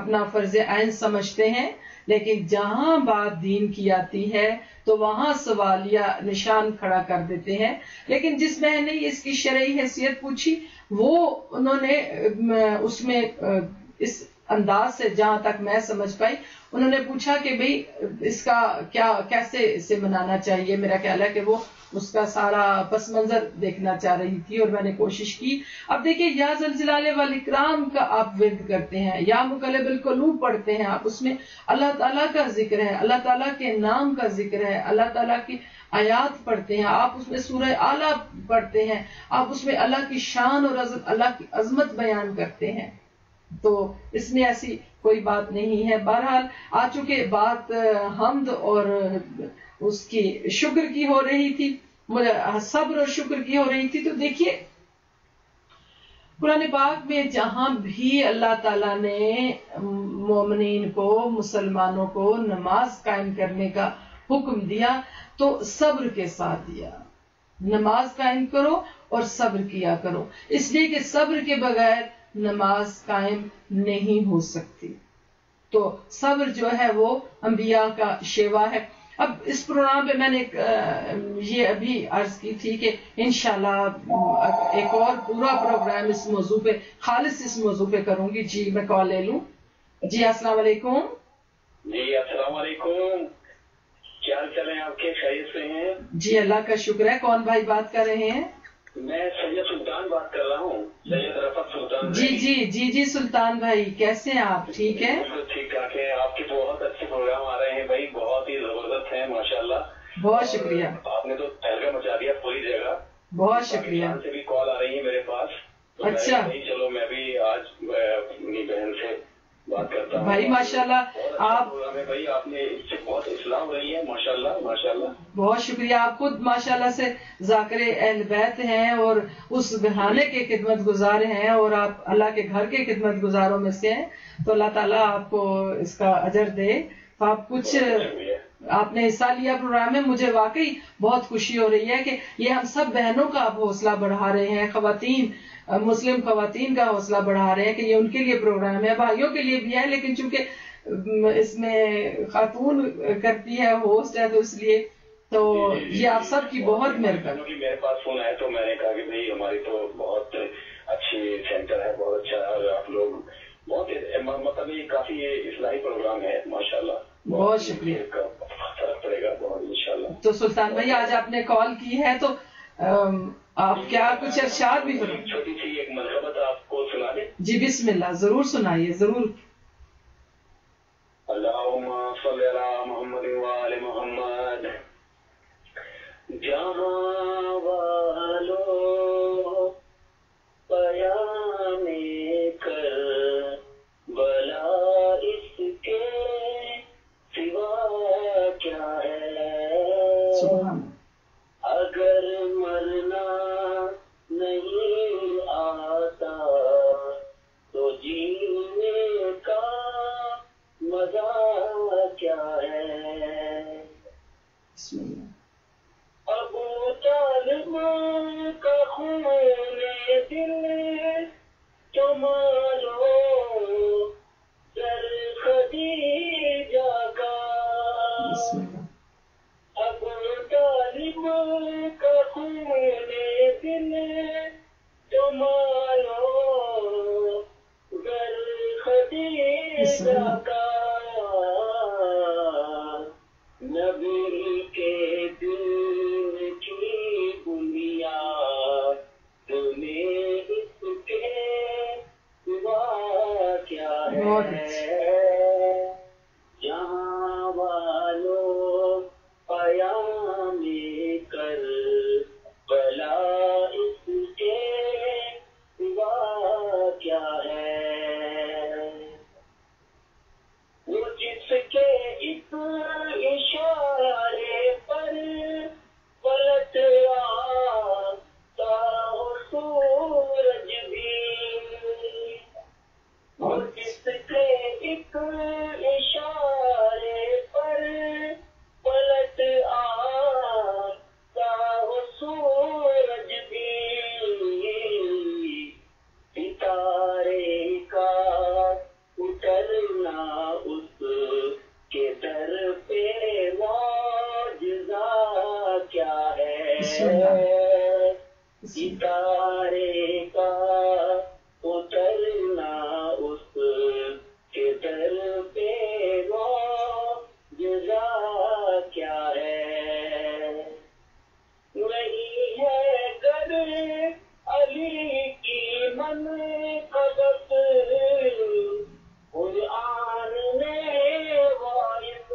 اپنا فرض عین سمجھتے ہیں، لیکن جہاں بات دین کی آتی ہے تو وہاں سوالیہ نشان کھڑا کر دیتے ہیں. لیکن جس بہن نے اس کی شرعی حیثیت پوچھی وہ انہوں نے اس میں اس انداز سے جہاں تک میں سمجھ پائی انہوں نے پوچھا کہ بھئی اس کا کیا کیسے اسے منانا چاہیے. میرا خیال ہے کہ وہ اس کا سارا پس منظر دیکھنا چاہ رہی تھی اور میں نے کوشش کی. اب دیکھیں یا ذوالجلال والاکرام کا آپ ورد کرتے ہیں یا مقلب القلوب پڑھتے ہیں، آپ اس میں اللہ تعالیٰ کا ذکر ہے، اللہ تعالیٰ کے نام کا ذکر ہے، اللہ تعالیٰ کی آیات پڑھتے ہیں، آپ اس میں سورہ اعلیٰ پڑھتے ہیں، آپ اس میں اللہ کی شان اور اللہ کی عظمت بیان کرتے ہیں. تو اس میں ایسی کوئی بات نہیں ہے. بہرحال آ چکے بات حمد اور اس کی شکر کی ہو رہی تھی، صبر اور شکر کی ہو رہی تھی. تو دیکھیے قرآن پاک میں جہاں بھی اللہ تعالیٰ نے مومنین کو، مسلمانوں کو نماز قائم کرنے کا حکم دیا تو صبر کے ساتھ دیا. نماز قائم کرو اور صبر کیا کرو، اس لیے کہ صبر کے بغیر نماز قائم نہیں ہو سکتی. تو صبر جو ہے وہ انبیاء کا شیوا ہے. اب اس پروگرام پہ میں نے یہ ابھی عرض کی تھی کہ انشاءاللہ ایک اور پورا پروگرام اس موضوع پہ، خالص اس موضوع پہ کروں گی. جی میں کال لے لوں. جی السلام علیکم. جی السلام علیکم، کیا حال چال ہیں آپ کے؟ خیریت سے ہیں؟ جی اللہ کا شکر ہے. کون بھائی بات کر رہے ہیں؟ میں سید سلطان بات کر رہا ہوں، سید رفعت سلطان. جی سلطان بھائی کیسے ہیں آپ؟ ٹھیک ہے، ٹھیک ٹھاک ہے. آپ کے بہت اچھے پروگرام آ رہے ہیں بھائی، بہت ہی زبردست ہیں ماشاءاللہ. بہت شکریہ. آپ نے تو تہلکہ مچا دیا پوری جگہ. بہت شکریہ. پاکستان سے بھی کال آ رہی ہے میرے پاس. اچھا چلو میں بھی آج اپنی بہن سے بات کرتا ہوں. بھائی ماشاءاللہ آپ بھائی آپ نے اس سے بہت اصلاح ہو رہی ہے ماشاءاللہ ماشاءاللہ. بہت شکریہ. آپ خود ماشاءاللہ سے ذاکر اہل بیت ہیں اور اس گھرانے کے خدمت گزار ہیں اور آپ اللہ کے گھر کے خدمت گزاروں میں سے ہیں. تو اللہ تعالیٰ آپ کو اس کا اجر دے. تو آپ کچھ آپ نے حصہ لیا پروگرام میں، مجھے واقعی بہت خوشی ہو رہی ہے کہ یہ ہم سب بہنوں کا آپ حوصلہ بڑھا رہے ہیں، خواتین مسلم خواتین کا حوصلہ بڑھا رہے ہیں کہ یہ ان کے لیے پروگرام ہے، بھائیوں کے لیے بھی ہے، لیکن چونکہ اس میں خاتون کرتی ہے ہوسٹ ہے تو اس لیے تو یہ آپ سب کی بہت مہربانی. میرے پاس فون آیا تو میں نے کہا کہ بھائی ہماری تو بہت اچھی سینٹر ہے، بہت اچھا ہے اور آپ لوگ بہت مطلب یہ کافی اصلاحی پروگرام ہے ماشاءاللہ. بہت شکریہ. فرق پڑے گا بہت انشاءاللہ. تو سلطان بھائی آج آپ نے کال کی ہے تو آپ کیا کچھ ارشاد بھی کریں؟ چھوٹی سی ایک منقبت آپ کو سنا دیں. جی بسم اللہ، ضرور سنائیے ضرور. اللہم صلی علی محمد وآل محمد. جہاں والو پیام کر بلا اس کے سوا کیا ہے. سبحان اگر مرنا نہیں آتا تو جینے کا مزہ کیا ہے. بسم اللہ. ابو طالب کا خون دل تمہارو در خدیجہ کا. بسم اللہ. ابو طالب کا خون دل تمہارو در خدیجہ کا. نبی کے دین کی بنیاد تمہیں اس کے کیا ہے بسم اللہ ستارے کا اترنا اس کے در پہ معجزہ کیا ہے نہیں ہے گر علی کی منقبت قرآن میں واعظ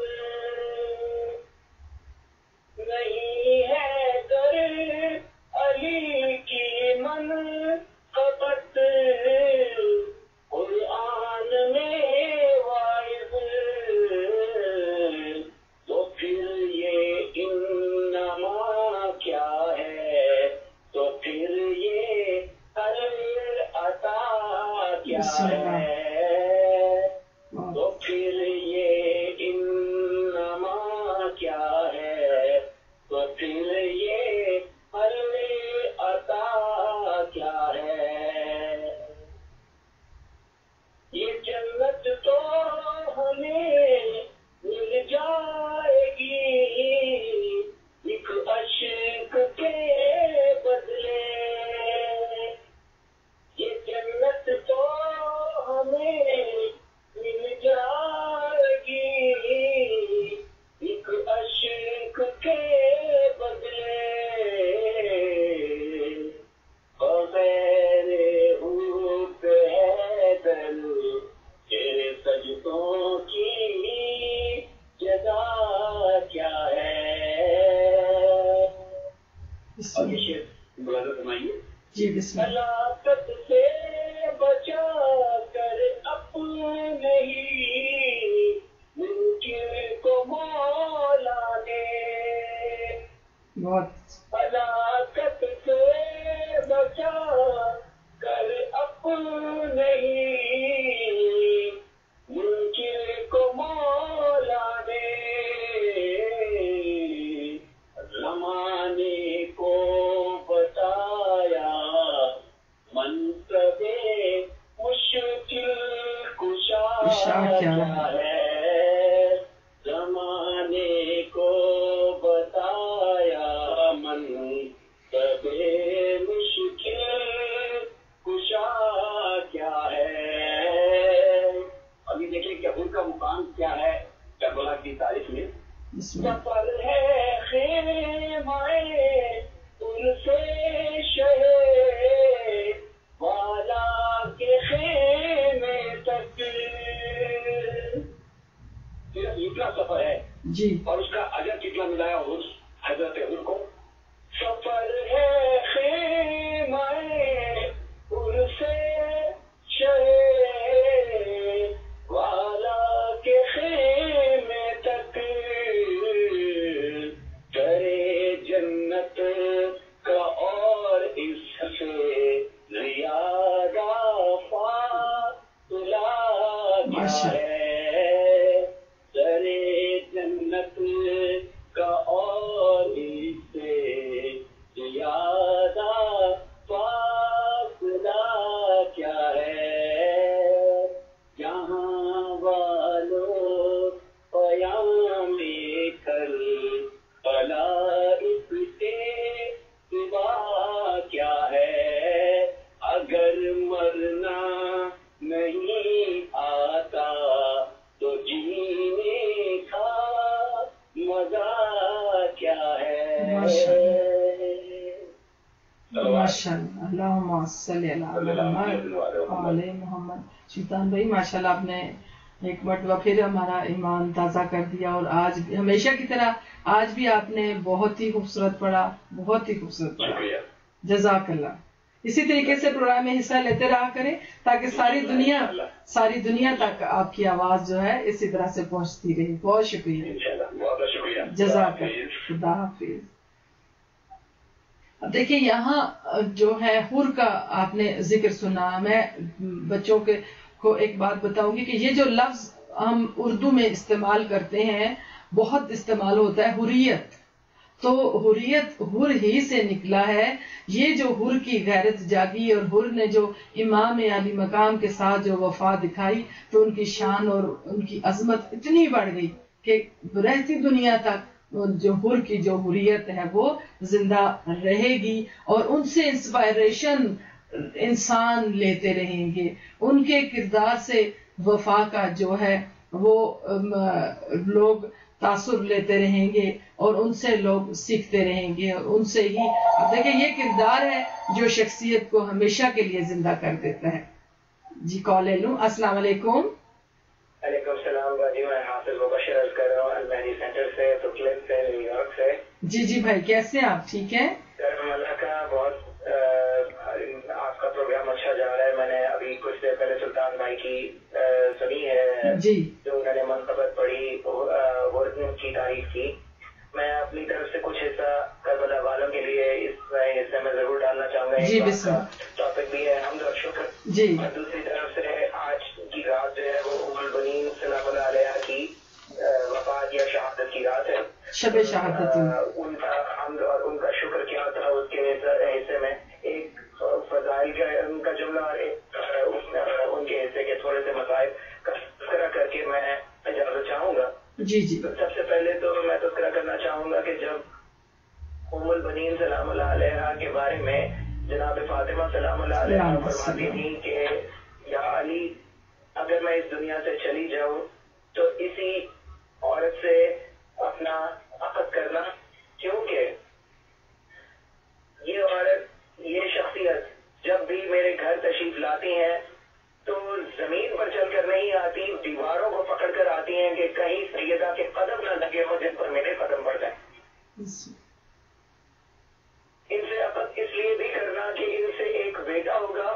نہیں ہے گر علی کی منقبت قرآن میں واعظ تو پھر یہ انما کیا ہے تو پھر یہ عطا کیا ہے تو پھر یہ انما کیا ہے تو پھر یہ عطا کیا ہے یہ جنت تو ہمیں مل جائے گی ایک عشق کے بدلے یہ جنت تو ہمیں مل جائے گی ایک عشق کے بدلے بغیر حب حیدر تیرے سجدوں کی جزا کیا ہے اب یہ شعر ملاحظہ فرمائیے جی بسم اللہ ہلاکت سے بچا کر اپنے ہی ممکن کو مولا نے بہت ہلاکت سے بچا کر اپنے ہی ممکن کو مولا نے زمانے کو بتایا منصب مشکل کشا کیا ہے زمانے کو بتایا منصب مشکل کشا کیا ہے ابھی دیکھیں کہ ان کا مقام کیا ہے کربلا کی تاریخ میں بسم اللہ سفر ہے خیمائے ان سے شہر والا کے خیمے تک صرف اتنا سفر ہے جی اور اس کا اجر کتنا ملایا اس حضرت ان کو سفر ہے خیمائے ان سے شہر والا کے خیمے تک کرے جنت کا اور اس سے زیادہ فاصلہ کیا ہے کرے جنت کا اور اس سے زیادہ فاصلہ کیا ہے جہاں والوں پیام کر خلائق کے سوا کیا ہے اگر مرنا نہیں آتا تو جینے کا مزہ کیا ہے ماشاء اللہ اللہم صلی علی محمد علی محمد سلطان بھائی ماشاء اللہ آپ نے ایک مرتبہ پھر ہمارا ایمان تازہ کر دیا اور آج ہمیشہ کی طرح آج بھی آپ نے بہت ہی خوبصورت پڑھا بہت ہی خوبصورت پڑھا جزاک اللہ اسی طریقے سے پروگرام میں حصہ لیتے رہا کریں تاکہ ساری دنیا تک آپ کی آواز جو ہے اسی طرح سے پہنچتی رہی بہت شکریہ جزاک اللہ خدا حافظ اب دیکھیے یہاں جو ہے حر کا آپ نے ذکر سنا میں بچوں کو ایک بات بتاؤں گی کہ یہ جو لفظ ہم اردو میں استعمال کرتے ہیں بہت استعمال ہوتا ہے حریت تو حریت حر ہی سے نکلا ہے یہ جو حر کی غیرت جاگی اور حر نے جو امام علی مقام کے ساتھ جو وفا دکھائی تو ان کی شان اور ان کی عظمت اتنی بڑھ گئی کہ رہتی دنیا تک جو حر کی جو حریت ہے وہ زندہ رہے گی، اور ان سے انسپائریشن انسان لیتے رہیں گے، ان کے کردار سے وفا کا جو ہے وہ لوگ تاثر لیتے رہیں گے، اور ان سے لوگ سیکھتے رہیں گے، اور ان سے ہی اب دیکھیں یہ کردار ہے جو شخصیت کو ہمیشہ کے لیے زندہ کر دیتا ہے۔ جی کال لے لوں۔ السلام علیکم۔ وعلیکم السلام باجی، میں حافظ مبشر عرض کر رہا ہوں المہدی سینٹر سے، بروکلن سے، نیو یارک سے۔ جی بھائی کیسے ہیں آپ؟ ٹھیک ہیں؟ کرم اللہ کا بہت آپ کا پروگرام اچھا جا رہا ہے۔ میں نے ابھی کچھ دیر پہلے سلطان بھائی کی سنی ہے جی جو انہوں نے منقبت پڑھی کی تعریف کی۔ میں اپنی طرف سے کچھ حصہ کربلا والوں کے لیے اس حصے میں ضرور ڈالنا چاہوں گا۔ جی ایک بسم اللہ۔ ٹاپک بھی ہے حمد اور شکر، جی اور دوسری طرف سے آج کی رات جو ہے وہ ام البنین سلام اللہ علیہ کی وفات یا شہادت کی رات ہے، شب شہادت۔ ان کا حمد اور ان کا شکر کیا تھا اس کے حصے میں ایک فضائل کا ان کا جملہ اور ایک ان کے حصے کے تھوڑے سے مسائل کا تذکرہ کر کے میں اجازت چاہوں گا۔ جی سب سے پہلے تو میں تذکرہ کرنا چاہوں گا کہ جب ام البنین سلام اللہ علیہ کے بارے میں جناب فاطمہ سلام اللہ علیہ فرماتی تھیں کہ یا علی اگر میں اس دنیا سے چلی جاؤں تو اسی عورت سے اپنا عقد کرنا، کیونکہ یہ عورت، یہ شخصیت جب بھی میرے گھر تشریف لاتی ہیں تو زمین پر چل کر نہیں آتی، دیواروں کو پکڑ کر آتی ہیں کہ کہیں سیدہ کے قدم نہ لگے ہوں جن پر میرے قدم پڑ جائیں۔ ان سے عقد اس لیے بھی کرنا کہ ان سے ایک بیٹا ہوگا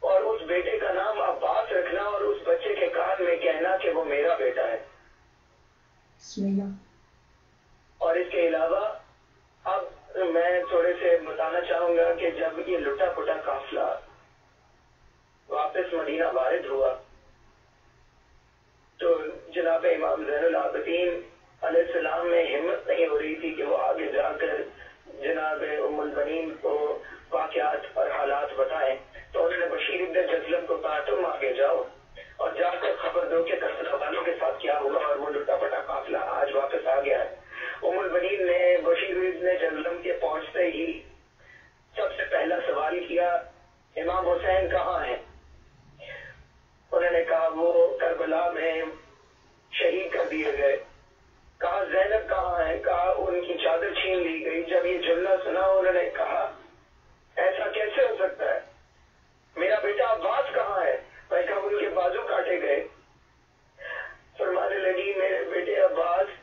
اور اس بیٹے کا نام عباس رکھنا، اور اس بچے کے کان میں کہنا کہ وہ میرا بیٹا ہے۔ اور اس کے علاوہ اب میں تھوڑے سے بتانا چاہوں گا کہ جب یہ لٹا پٹا قافلہ واپس مدینہ وارد ہوا تو جناب امام زین العابدین علیہ السلام میں ہمت نہیں ہو رہی تھی کہ وہ آگے جا کر جناب ام البنین کو واقعات اور حالات بتائیں، تو انہوں نے بشیر ابن جزلم کو کہا تم آگے جاؤ اور جا کر خبر دو کہ کربلا والوں کے ساتھ کیا ہوا، اور وہ لٹا پٹا قافلہ آج واپس آ گیا ہے۔ ام البنین نے بشیر ابن جزلم کے پہنچتے ہی سب سے پہلا سوال کیا امام حسین کہاں ہیں؟ انہوں نے کہا وہ کربلا میں شہید کر دیے گئے۔ کہا زینب کہاں ہے؟ کہا ان کی چادر چھین لی گئی۔ جب یہ جملہ سنا انہوں نے کہا ایسا کیسے ہو سکتا ہے، میرا بیٹا عباس کہاں ہے؟ میں کہا ان کے بازو کاٹے گئے۔ فرمانے لگی میرے بیٹے عباس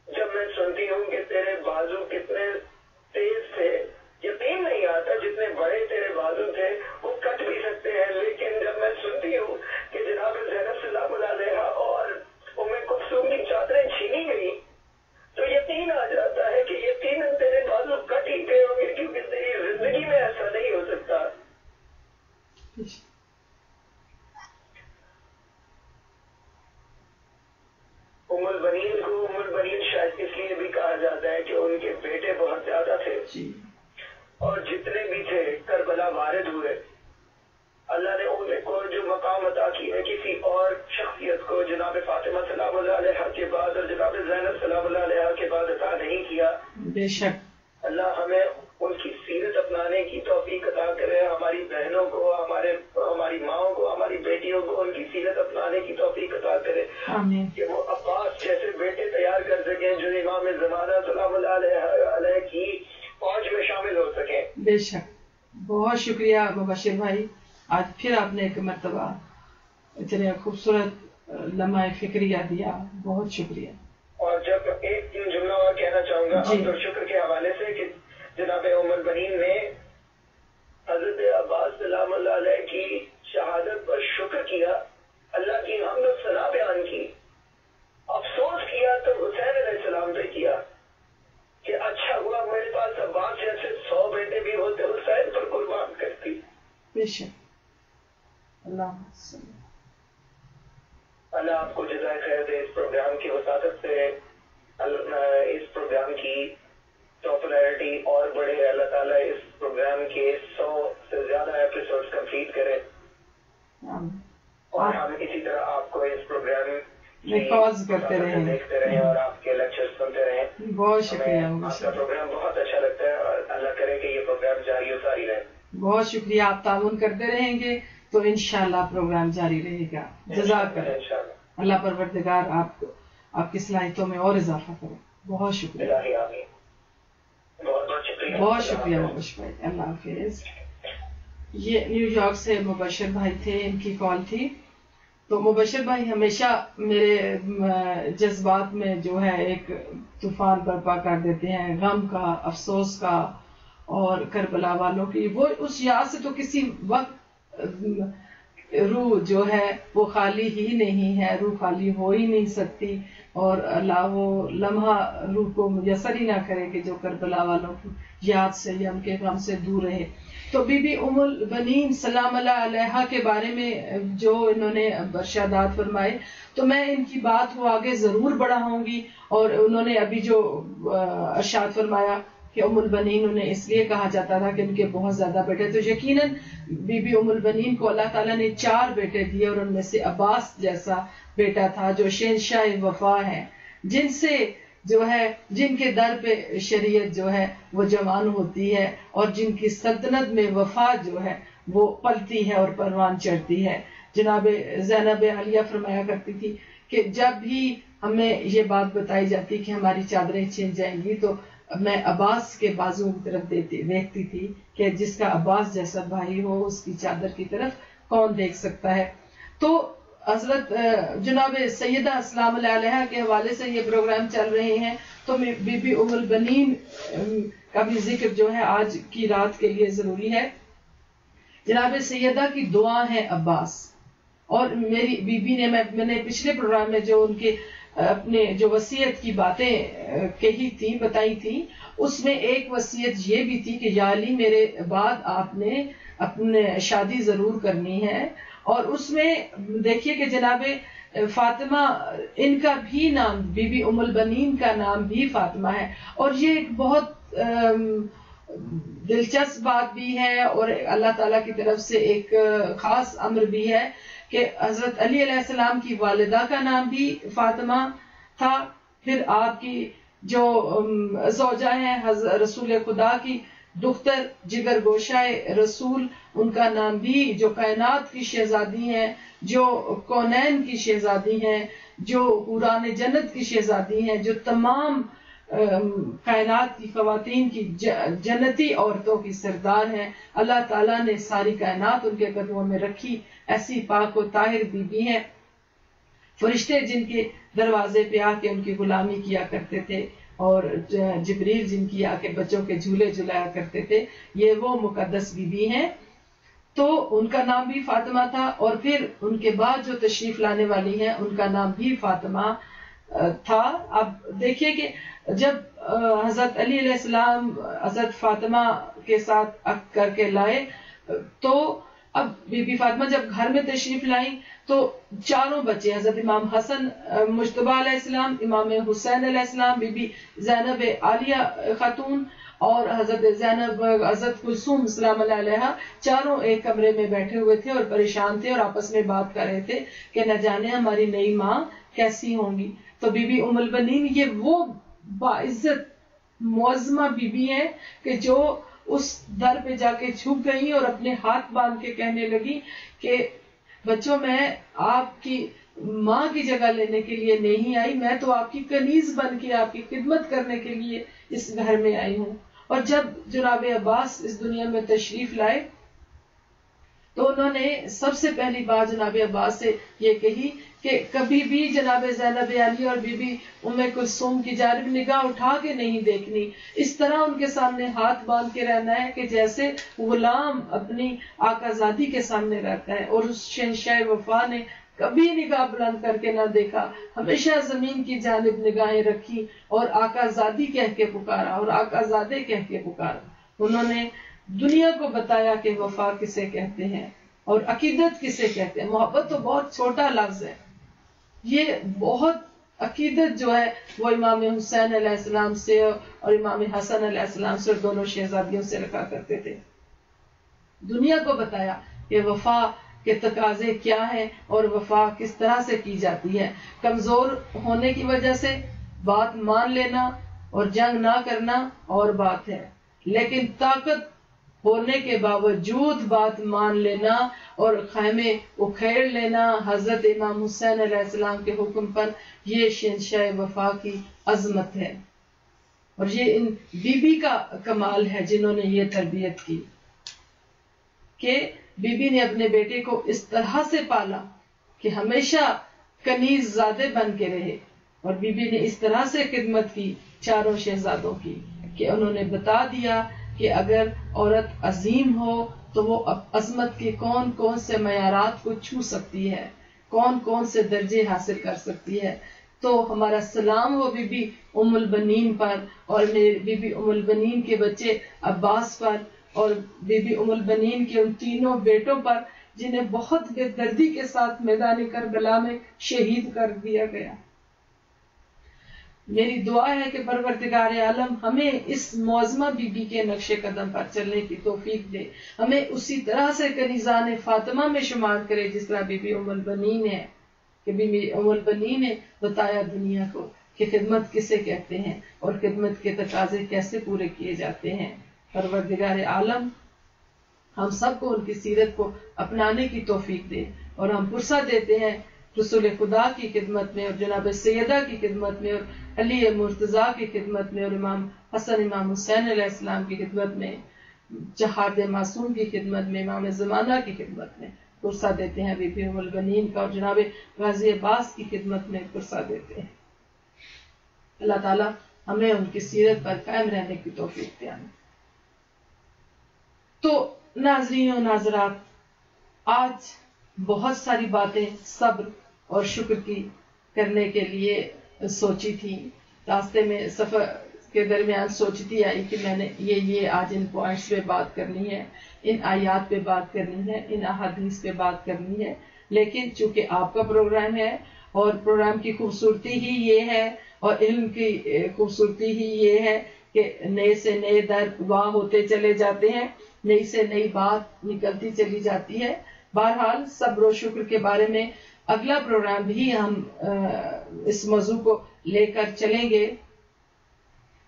جب میں سنتی ہوں کہ تیرے بازو کتنے تیز تھے، یقین نہیں آتا جتنے بڑے تیرے بازو تھے وہ کٹ بھی سکتے ہیں، لیکن جب میں سنتی ہوں کہ جناب زینب سلام اللہ علیہ اور ام کلثوم کی چادریں چھینی گئی تو یقین آ جاتا ہے کہ یقیناً تیرے بازو کٹ ہی گئے ہوں گے، کیونکہ تیری زندگی میں ایسا نہیں ہو سکتا۔ ام البنین کو ام البنین شاید اس لیے بھی کہا جاتا ہے کہ ان کے بیٹے بہت زیادہ تھے، اور جتنے بھی تھے کربلا وارد ہوئے، اللہ نے ان کو جو مقام عطا کی ہے کسی اور شخصیت کو جناب فاطمہ سلام اللہ علیہ کے بعد اور جناب زینب سلام اللہ علیہ کے بعد عطا نہیں کیا۔ بے شک اللہ ہمیں ان کی سیرت اپنانے کی توفیق عطا کرے، ہماری بہنوں کو، ہماری ماؤں کو، ہماری بیٹیوں کو ان کی سیرت اپنانے کی توفیق عطا کرے، آمین۔ کہ وہ عباس جیسے بیٹے تیار کر سکیں جو امام زمانہ سلام اللہ علیہ کی فوج میں شامل ہو سکیں۔ بے شک، بہت شکریہ مبشر بھائی، آج پھر آپ نے ایک مرتبہ اتنے خوبصورت لمحہ فکریہ دیا، بہت شکریہ۔ اور جب ایک جملہ اور کہنا چاہوں گا حمد اور شکر کے حوالے سے کہ جناب ام البنین نے حضرت عباس سلام اللہ علیہ کی شہادت پر شکر کیا، اللہ کی حمد و ثنا بیان کی، افسوس کیا تو حسین علیہ السلام پہ کیا کہ اچھا ہوا میرے پاس عباس جیسے 100 بیٹے بھی ہوتے حسین پر قربان کرتی۔ بے شک، اللہ آپ کو جزائے خیر دے اس پروگرام کی وساطت سے، اس پروگرام کی پاپولیرٹی اور بڑھے، اللہ تعالیٰ اس پروگرام کے 100 سے زیادہ ایپیسوڈز کمپلیٹ کرے، اور ہم اسی طرح آپ کو اس پروگرام کالز کرتے رہیں، دیکھتے رہیں اور آپ کے لیکچر سنتے رہیں. بہت شکریہ. آپ کا پروگرام بہت اچھا لگتا ہے اور اللہ کرے کہ یہ پروگرام جاری و ساری رہے. بہت شکریہ. آپ تعاون کرتے رہیں گے تو انشاءاللہ پروگرام جاری رہے گا. جزاک اللہ پروردگار آپ کی صلاحیتوں میں اور اضافہ کرے. بہت شکریہ. بہت شکریہ مبشر بھائی. اللہ حافظ. یہ نیو یارک سے مبشر بھائی تھے، ان کی کال تھی. تو مبشر بھائی ہمیشہ میرے جذبات میں جو ہے ایک طوفان برپا کر دیتے ہیں، غم کا، افسوس کا اور کربلا والوں کی. وہ اس یاد سے تو کسی وقت روح جو ہے وہ خالی ہی نہیں ہے، روح خالی ہو ہی نہیں سکتی. اور اللہ وہ لمحہ روح کو میسر ہی نہ کرے کہ جو کربلا والوں کی یاد سے یا ان کے غم سے دور رہے. تو بی بی ام البنین سلام اللہ علیہا کے بارے میں جو انہوں نے ارشادات فرمائے، تو میں ان کی بات کو آگے ضرور بڑھاؤں گی. اور انہوں نے ابھی جو ارشاد فرمایا کہ ام البنین انہیں اس لیے کہا جاتا تھا کہ ان کے بہت زیادہ بیٹے، تو یقیناً بی بی ام البنین کو اللہ تعالیٰ نے 4 بیٹے دیے، اور ان میں سے عباس جیسا بیٹا تھا جو شہنشاہ وفا ہے، جن سے جو ہے جن کے در پہ شریعت جو ہے وہ جوان ہوتی ہے، اور جن کی سلطنت میں وفا جو ہے وہ پلتی ہے اور پروان چڑھتی ہے. جناب زینب عالیہ فرمایا کرتی تھی کہ جب بھی ہمیں یہ بات بتائی جاتی کہ ہماری چادریں چھن جائیں گی تو میں عباس کے بازو کی طرف دیکھتی تھی کہ جس کا عباس جیسا بھائی ہو اس کی چادر کی طرف کون دیکھ سکتا ہے. تو حضرت جناب سیدہ اسلام اللہ علیہ کے حوالے سے یہ پروگرام چل رہے ہیں، تو بی بی ام البنین کا بھی ذکر جو ہے آج کی رات کے لیے ضروری ہے. جناب سیدہ کی دعا ہے عباس، اور میری بی بی نے میں نے پچھلے پروگرام میں جو ان کے اپنے جو وصیت کی باتیں کہی تھی بتائی تھی، اس میں ایک وصیت یہ بھی تھی کہ یا علی میرے بعد آپ نے اپنے شادی ضرور کرنی ہے. اور اس میں دیکھیے کہ جناب فاطمہ ان کا بھی نام، بی بی ام البنین کا نام بھی فاطمہ ہے. اور یہ ایک بہت دلچسپ بات بھی ہے اور اللہ تعالیٰ کی طرف سے ایک خاص امر بھی ہے کہ حضرت علی علیہ السلام کی والدہ کا نام بھی فاطمہ تھا. پھر آپ کی جو زوجہ ہیں رسول خدا کی دختر جگر گوشہ رسول، ان کا نام بھی، جو کائنات کی شہزادی ہیں، جو کونین کی شہزادی ہیں، جو حوران جنت کی شہزادی ہیں، جو تمام کائنات کی خواتین کی جنتی عورتوں کی سردار ہیں. اللہ تعالیٰ نے ساری کائنات ان کے قدموں میں رکھی. ایسی پاک و طاہر بی بی ہیں. فرشتے جن کے دروازے پہ آ کے ان کی غلامی کیا کرتے تھے، اور جبریل جن کی آ کے بچوں کے جھولے جھلایا کرتے تھے، یہ وہ مقدس بی بی ہیں. تو ان کا نام بھی فاطمہ تھا. اور پھر ان کے بعد جو تشریف لانے والی ہیں ان کا نام بھی فاطمہ تھا. اب دیکھیے کہ جب حضرت علی علیہ السلام حضرت فاطمہ کے ساتھ عقد کر کے لائے، تو اب بی بی فاطمہ جب گھر میں تشریف لائیں تو 4 بچے، حضرت امام حسن مجتبی علیہ السلام، امام حسین علیہ السلام، بی بی زینب عالیہ خاتون اور حضرت کلثوم سلام اللہ علیہ، 4 ایک کمرے میں بیٹھے ہوئے تھے اور پریشان تھے اور آپس میں بات کر رہے تھے کہ نہ جانے ہماری نئی ماں کیسی ہوں گی. تو بی بی ام البنین یہ وہ باعزت معظمہ بی بی ہیں کہ جو اس در پہ جا کے چھپ گئی اور اپنے ہاتھ باندھ کے کہنے لگی کہ بچوں میں آپ کی ماں کی جگہ لینے کے لیے نہیں آئی، میں تو آپ کی کنیز بن کے آپ کی خدمت کرنے کے لیے اس گھر میں آئی ہوں. اور جب جناب عباس اس دنیا میں تشریف لائے تو انہوں نے سب سے پہلی بات جناب عباس سے یہ کہی کہ کبھی بھی جناب زینب عالیہ اور بی بی ام کلثوم کی جانب نگاہ اٹھا کے نہیں دیکھنی. اس طرح ان کے سامنے ہاتھ باندھ کے رہنا ہے کہ جیسے غلام اپنی آقا زادی کے سامنے رہتا ہے. اور اس شہنشاہ وفا نے کبھی نگاہ بلند کر کے نہ دیکھا، ہمیشہ زمین کی جانب نگاہیں رکھی اور آقا زادی کہہ کے پکارا اور آقا زادے کہہ کے پکارا. انہوں نے دنیا کو بتایا کہ وفا کسے کہتے ہیں اور عقیدت کسے کہتے ہیں. محبت تو بہت چھوٹا لفظ ہے، یہ بہت عقیدت جو ہے وہ امام حسین علیہ السلام سے اور امام حسن علیہ السلام سے اور دونوں شہزادیوں سے رکھا کرتے تھے. دنیا کو بتایا کہ وفا کے تقاضے کیا ہیں اور وفا کس طرح سے کی جاتی ہے. کمزور ہونے کی وجہ سے بات مان لینا اور جنگ نہ کرنا اور بات ہے، لیکن طاقت ہونے کے باوجود بات مان لینا اور خیمے اکھیڑ لینا حضرت امام حسین علیہ السلام کے حکم پر، یہ شہنشاہ وفا کی عظمت ہے. اور یہ ان بی بی کا کمال ہے جنہوں نے یہ تربیت کی کہ بی بی نے اپنے بیٹے کو اس طرح سے پالا کہ ہمیشہ کنیز زادے بن کے رہے، اور بی بی نے اس طرح سے خدمت کی چاروں شہزادوں کی کہ انہوں نے بتا دیا کہ اگر عورت عظیم ہو تو وہ عظمت کے کون کون سے معیارات کو چھو سکتی ہے، کون کون سے درجے حاصل کر سکتی ہے. تو ہمارا سلام ہو بی بی ام البنین پر، اور بی بی ام البنین کے بچے عباس پر، اور بی بی ام البنین کے ان تینوں بیٹوں پر جنہیں بہت بے دردی کے ساتھ میدان کربلا میں شہید کر دیا گیا. میری دعا ہے کہ پروردگار عالم ہمیں اس معظمہ بی بی کے نقش قدم پر چلنے کی توفیق دے، ہمیں اسی طرح سے کنیزان فاطمہ میں شمار کرے جس طرح بی بی ام البنین ہے، کہ بی بی ام البنین نے بتایا دنیا کو کہ خدمت کسے کہتے ہیں اور خدمت کے تقاضے کیسے پورے کیے جاتے ہیں. پروردگار عالم ہم سب کو ان کی سیرت کو اپنانے کی توفیق دے، اور ہم پرسہ دیتے ہیں رسول خدا کی خدمت میں اور جناب سیدہ کی خدمت میں اور علی مرتضیٰ کی خدمت میں اور امام حسن امام حسین علیہ السلام کی خدمت میں، جہاد معصوم کی خدمت میں، امام زمانہ کی خدمت میں پرسہ دیتے ہیں، بی بی ام البنین کا اور جناب غازی عباس کی خدمت میں پرسہ دیتے ہیں. اللہ تعالیٰ ہمیں ان کی سیرت پر قائم رہنے کی توفیق دے. تو ناظرین و ناظرات، آج بہت ساری باتیں صبر اور شکر کی کرنے کے لیے سوچی تھی، راستے میں سفر کے درمیان سوچتی آئی کہ میں نے یہ آج ان پوائنٹس پہ بات کرنی ہے، ان آیات پہ بات کرنی ہے، ان احادیث پہ بات کرنی ہے. لیکن چونکہ آپ کا پروگرام ہے اور پروگرام کی خوبصورتی ہی یہ ہے اور علم کی خوبصورتی ہی یہ ہے کہ نئے سے نئے در واہ ہوتے چلے جاتے ہیں، نئی سے نئی بات نکلتی چلی جاتی ہے. بہرحال صبر و شکر کے بارے میں اگلا پروگرام بھی ہم اس موضوع کو لے کر چلیں گے،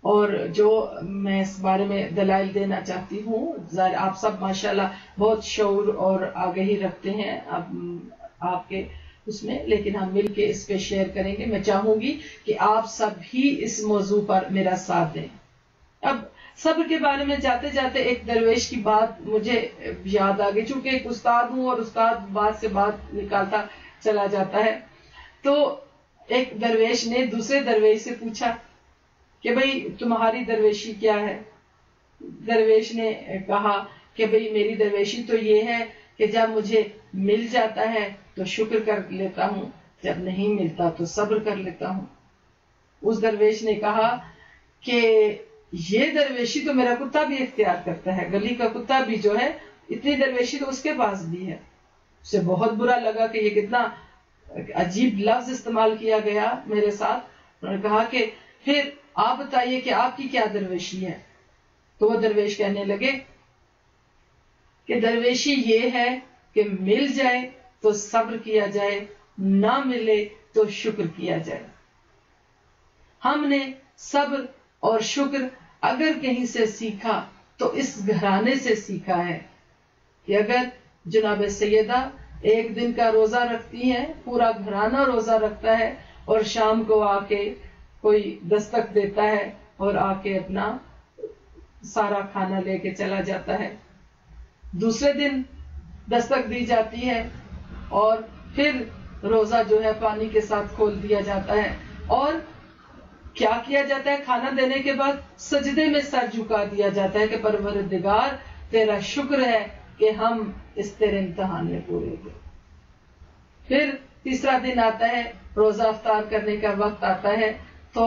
اور جو میں اس بارے میں دلائل دینا چاہتی ہوں، آپ سب ماشاءاللہ بہت شعور اور آگہی رکھتے ہیں آپ کے اس میں، لیکن ہم مل کے اس پہ شیئر کریں گے. میں چاہوں گی کہ آپ سب ہی اس موضوع پر میرا ساتھ دیں. اب صبر کے بارے میں جاتے جاتے ایک درویش کی بات مجھے یاد آ گئی، چونکہ ایک استاد ہوں اور استاد بات سے بات نکالتا چلا جاتا ہے. تو ایک درویش نے دوسرے درویش سے پوچھا کہ بھئی تمہاری درویشی کیا ہے؟ درویش نے کہا کہ بھئی میری درویشی تو یہ ہے کہ جب مجھے مل جاتا ہے تو شکر کر لیتا ہوں، جب نہیں ملتا تو صبر کر لیتا ہوں. اس درویش نے کہا کہ یہ درویشی تو میرا کتا بھی اختیار کرتا ہے، گلی کا کتا بھی جو ہے اتنی درویشی تو اس کے پاس بھی ہے. اسے بہت برا لگا کہ یہ کتنا عجیب لفظ استعمال کیا گیا میرے ساتھ. انہوں نے کہا کہ پھر آپ بتائیے کہ آپ کی کیا درویشی ہے؟ تو وہ درویش کہنے لگے کہ درویشی یہ ہے کہ مل جائے تو صبر کیا جائے، نہ ملے تو شکر کیا جائے. ہم نے صبر اور شکر اگر کہیں سے سیکھا تو اس گھرانے سے سیکھا ہے کہ اگر جناب سیدہ ایک دن کا روزہ رکھتی ہیں، پورا گھرانہ روزہ رکھتا ہے، اور شام کو آ کے کوئی دستک دیتا ہے اور آ کے اپنا سارا کھانا لے کے چلا جاتا ہے. دوسرے دن دستک دی جاتی ہے اور پھر روزہ جو ہے پانی کے ساتھ کھول دیا جاتا ہے، اور کیا کیا جاتا ہے؟ کھانا دینے کے بعد سجدے میں سر جھکا دیا جاتا ہے کہ پروردگار تیرا شکر ہے کہ ہم اس تیرے امتحان میں پورے ہوئے. پھر تیسرا دن آتا ہے، روزہ افطار کرنے کا وقت آتا ہے، تو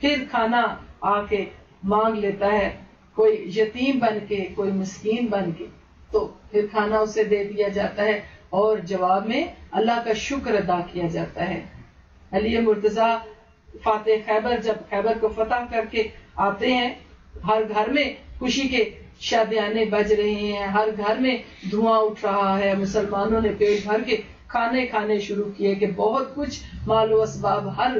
پھر کھانا آ کے مانگ لیتا ہے، کوئی یتیم بن کے، کوئی مسکین بن کے، تو پھر کھانا اسے دے دیا جاتا ہے اور جواب میں اللہ کا شکر ادا کیا جاتا ہے. علی مرتضیٰ فاتح خیبر جب خیبر کو فتح کر کے آتے ہیں، ہر گھر میں خوشی کے شادیانے بج رہے ہیں، ہر گھر میں دھواں اٹھ رہا ہے، مسلمانوں نے پیٹ بھر کے کھانے شروع کیے کہ بہت کچھ مال و اسباب ہر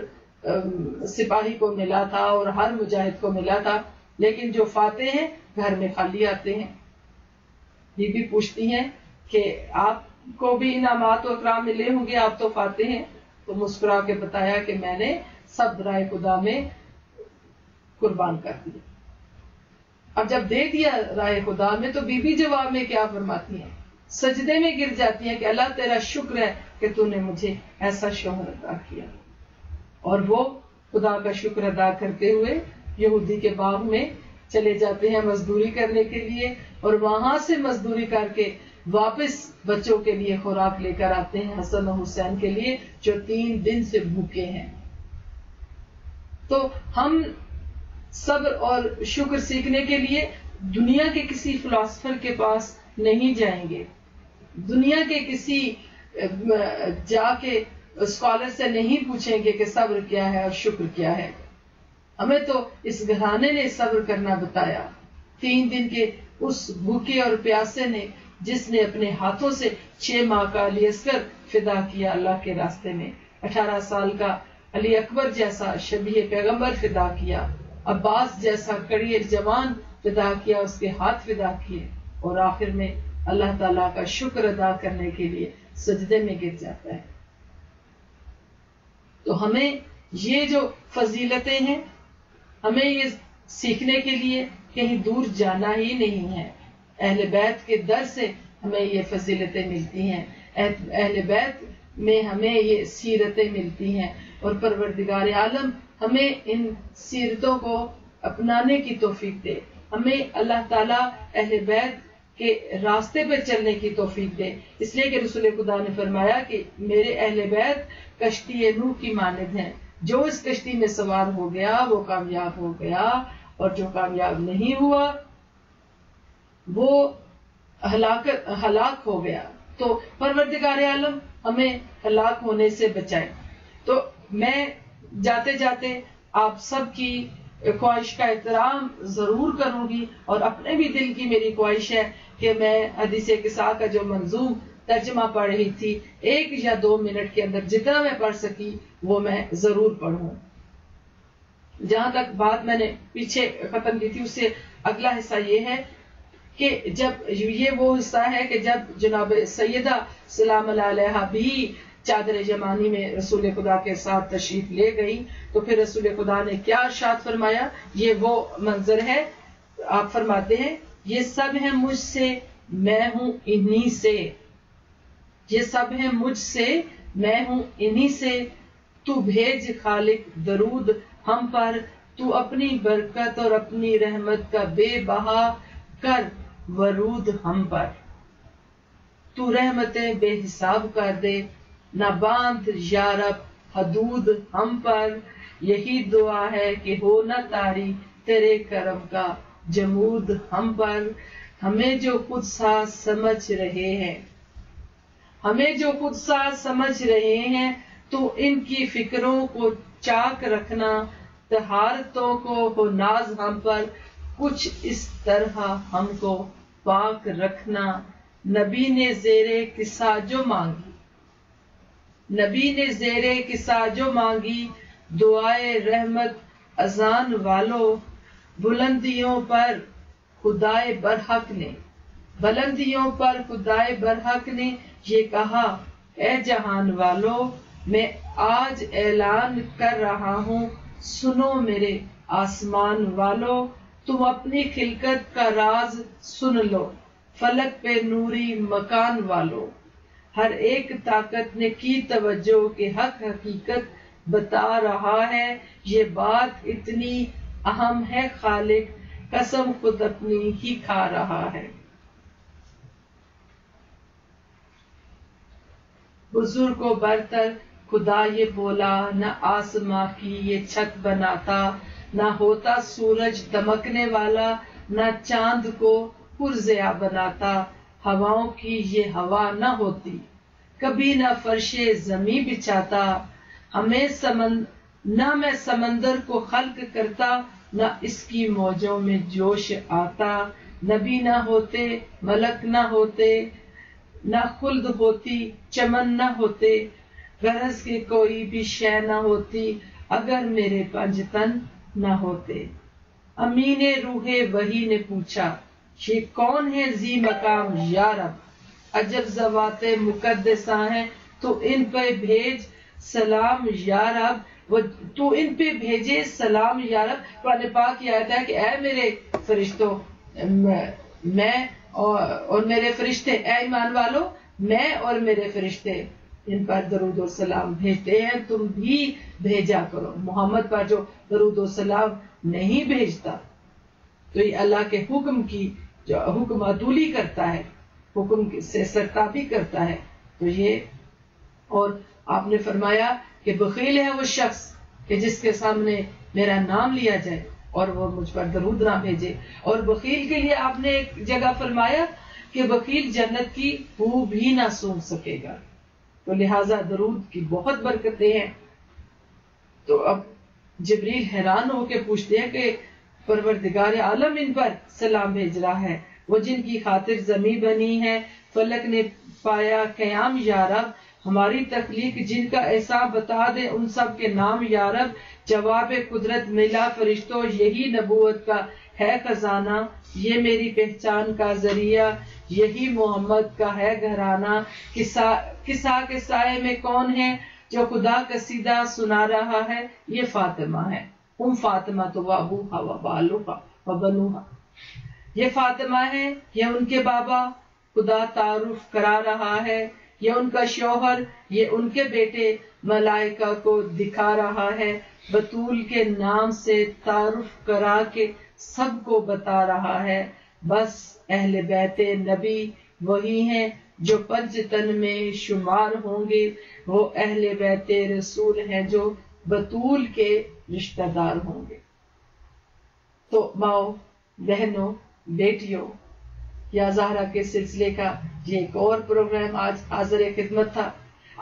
سپاہی کو ملا تھا اور ہر مجاہد کو ملا تھا، لیکن جو فاتح ہیں گھر میں خالی آتے ہیں۔ بی بی پوچھتی ہیں کہ آپ کو بھی انعامات و اکرام ملے ہوں گے، آپ تو فاتح ہیں؟ تو مسکرا کے بتایا کہ میں نے سب رائے خدا میں قربان کر دیا۔ اب جب دے دیا رائے خدا میں تو بی بی جواب میں کیا فرماتی ہیں؟ سجدے میں گر جاتی ہیں کہ اللہ تیرا شکر ہے کہ تو نے مجھے ایسا شوہر عطا کیا۔ اور وہ خدا کا شکر ادا کرتے ہوئے یہودی کے باغ میں چلے جاتے ہیں مزدوری کرنے کے لیے، اور وہاں سے مزدوری کر کے واپس بچوں کے لیے خوراک لے کر آتے ہیں، حسن و حسین کے لیے جو 3 دن سے بھوکے ہیں۔ تو ہم صبر اور شکر سیکھنے کے لیے دنیا کے کسی فلاسفر کے پاس نہیں جائیں گے، دنیا کے کسی جا کے اسکالر سے نہیں پوچھیں گے کہ صبر کیا ہے اور شکر کیا ہے۔ ہمیں تو اس گھرانے نے صبر کرنا بتایا، 3 دن کے اس بھوکے اور پیاسے نے، جس نے اپنے ہاتھوں سے 6 ماہ کا علی اصغر فدا کیا اللہ کے راستے میں، 18 سال کا علی اکبر جیسا شبیہ پیغمبر فدا کیا، عباس جیسا کڑیر جوان فدا کیا، اس کے ہاتھ فدا کیے، اور آخر میں اللہ تعالیٰ کا شکر ادا کرنے کے لیے سجدے میں گر جاتا ہے۔ تو ہمیں یہ جو فضیلتیں ہیں، ہمیں یہ سیکھنے کے لیے کہیں دور جانا ہی نہیں ہے۔ اہل بیت کے در سے ہمیں یہ فضیلتیں ملتی ہیں، اہل بیت میں ہمیں یہ سیرتیں ملتی ہیں، اور پروردگار عالم ہمیں ان سیرتوں کو اپنانے کی توفیق دے، ہمیں اللہ تعالیٰ اہل بیت کے راستے پہ چلنے کی توفیق دے، اس لیے کہ رسول خدا نے فرمایا کہ میرے اہل بیت کشتی نوح کی مانند ہیں، جو اس کشتی میں سوار ہو گیا وہ کامیاب ہو گیا، اور جو کامیاب نہیں ہوا وہ ہلاک ہو گیا۔ تو پروردگار عالم ہمیں ہلاک ہونے سے بچائے۔ تو میں جاتے جاتے آپ سب کی خواہش کا احترام ضرور کروں گی، اور اپنے بھی دل کی میری خواہش ہے کہ میں حدیث قصا کا جو منظوم ترجمہ پڑھ رہی تھی 1 یا 2 منٹ کے اندر جتنا میں پڑھ سکی وہ میں ضرور پڑھوں۔ جہاں تک بات میں نے پیچھے ختم کی تھی اس سے اگلا حصہ یہ ہے کہ جب یہ وہ حصہ ہے کہ جب جناب سیدہ سلام اللہ علیہا بھی چادر یمانی میں رسول خدا کے ساتھ تشریف لے گئی، تو پھر رسول خدا نے کیا ارشاد فرمایا؟ یہ وہ منظر ہے، آپ فرماتے ہیں یہ سب ہیں مجھ سے، میں ہوں انہی سے، یہ سب ہیں مجھ سے، میں ہوں انہی سے، تو بھیج خالق درود ہم پر، تو اپنی برکت اور اپنی رحمت کا بے بہا کر ورود ہم پر، تو رحمتیں بے حساب کر دے، نہ باندھ یا رب حدود ہم پر، یہی دعا ہے کہ ہو نہ طاری تیرے کرم کا جمود ہم پر۔ ہمیں جو خود سا سمجھ رہے ہیں، ہمیں جو خود سا سمجھ رہے ہیں، تو ان کی فکروں کو چاک رکھنا، طہارتوں کو ہو ناز ہم پر، کچھ اس طرح ہم کو پاک رکھنا۔ نبی نے زیرے قصہ جو مانگی، نبی نے زیرے قصہ جو مانگی، دعائے رحمت اذان والو، بلندیوں پر خدائے برحق نے، بلندیوں پر خدائے برحق نے یہ کہا، اے جہان والو میں آج اعلان کر رہا ہوں، سنو میرے آسمان والو، تم اپنی خلقت کا راز سن لو، فلک پہ نوری مکان والو، ہر ایک طاقت نے کی توجہ کہ حق حقیقت بتا رہا ہے، یہ بات اتنی اہم ہے خالق قسم خود اپنی ہی کھا رہا ہے۔ بزرگ و برتر خدا یہ بولا، نہ آسماں کی یہ چھت بناتا، نہ ہوتا سورج دمکنے والا، نہ چاند کو پرضیاء بناتا، ہواؤں کی یہ ہوا نہ ہوتی، کبھی نہ فرش زمیں بچھاتا، نہ میں سمندر کو خلق کرتا، نہ اس کی موجوں میں جوش آتا، نبی نہ ہوتے، ملک نہ ہوتے، نہ خلد ہوتی، چمن نہ ہوتے، غرض کے کوئی بھی شے نہ ہوتی اگر میرے پنج تن نہ ہوتے۔ امین روح وحی نے پوچھا، یہ کون ہے ذی مقام یا رب؟ عجب ذوات مقدسہ ہیں، تو ان پہ بھیج سلام یا رب، تو ان پہ بھیجے سلام یا رب۔ قرآن پاک کی آیت ہے کہ اے میرے فرشتوں، میں اور میرے فرشتے، اے ایمان والو، میں اور میرے فرشتے ان پر درود و سلام بھیجتے ہیں، تم بھی بھیجا کرو۔ محمد پر جو درود و سلام نہیں بھیجتا تو یہ اللہ کے حکم کی جو حکم عدولی کرتا ہے، حکم سے سرتابی کرتا ہے، تو یہ۔ اور آپ نے فرمایا کہ بخیل ہے وہ شخص کہ جس کے سامنے میرا نام لیا جائے اور وہ مجھ پر درود نہ بھیجے۔ اور بخیل کے لیے آپ نے ایک جگہ فرمایا کہ بخیل جنت کی بو بھی نہ سونگھ سکے گا، تو لہٰذا درود کی بہت برکتیں ہیں۔ تو اب جبریل حیران ہو کے پوچھتے ہیں کہ پروردگار عالم ان پر سلام بھیج رہا ہے، وہ جن کی خاطر زمین بنی ہے، فلک نے پایا قیام یا رب، ہماری تخلیق جن کا ایسا بتا دے ان سب کے نام یا رب۔ جواب قدرت ملا فرشتوں، یہی نبوت کا ہے خزانہ، یہ میری پہچان کا ذریعہ، یہی محمد کا ہے گھرانہ۔ قصہ کے سائے میں کون ہے جو خدا قصیدہ سنا رہا ہے؟ یہ فاطمہ ہے، فاطمہ تو وابوہا وبالوہا وبنوہا، یہ فاطمہ ہے، یہ ان کے بابا خدا تعارف کرا رہا ہے، یہ ان کا شوہر، یہ ان کے بیٹے ملائکہ کو دکھا رہا ہے، بطول کے نام سے تعارف کرا کے سب کو بتا رہا ہے۔ بس اہل بیت نبی وہی ہیں جو پنج تن میں شمار ہوں گے، وہ اہل بیت رسول ہیں جو بطول کے رشتہ دار ہوں گے۔ تو ماؤں، بہنوں، بیٹیوں، یا زہرا کے سلسلے کا یہ ایک اور پروگرام آج حاضر خدمت تھا۔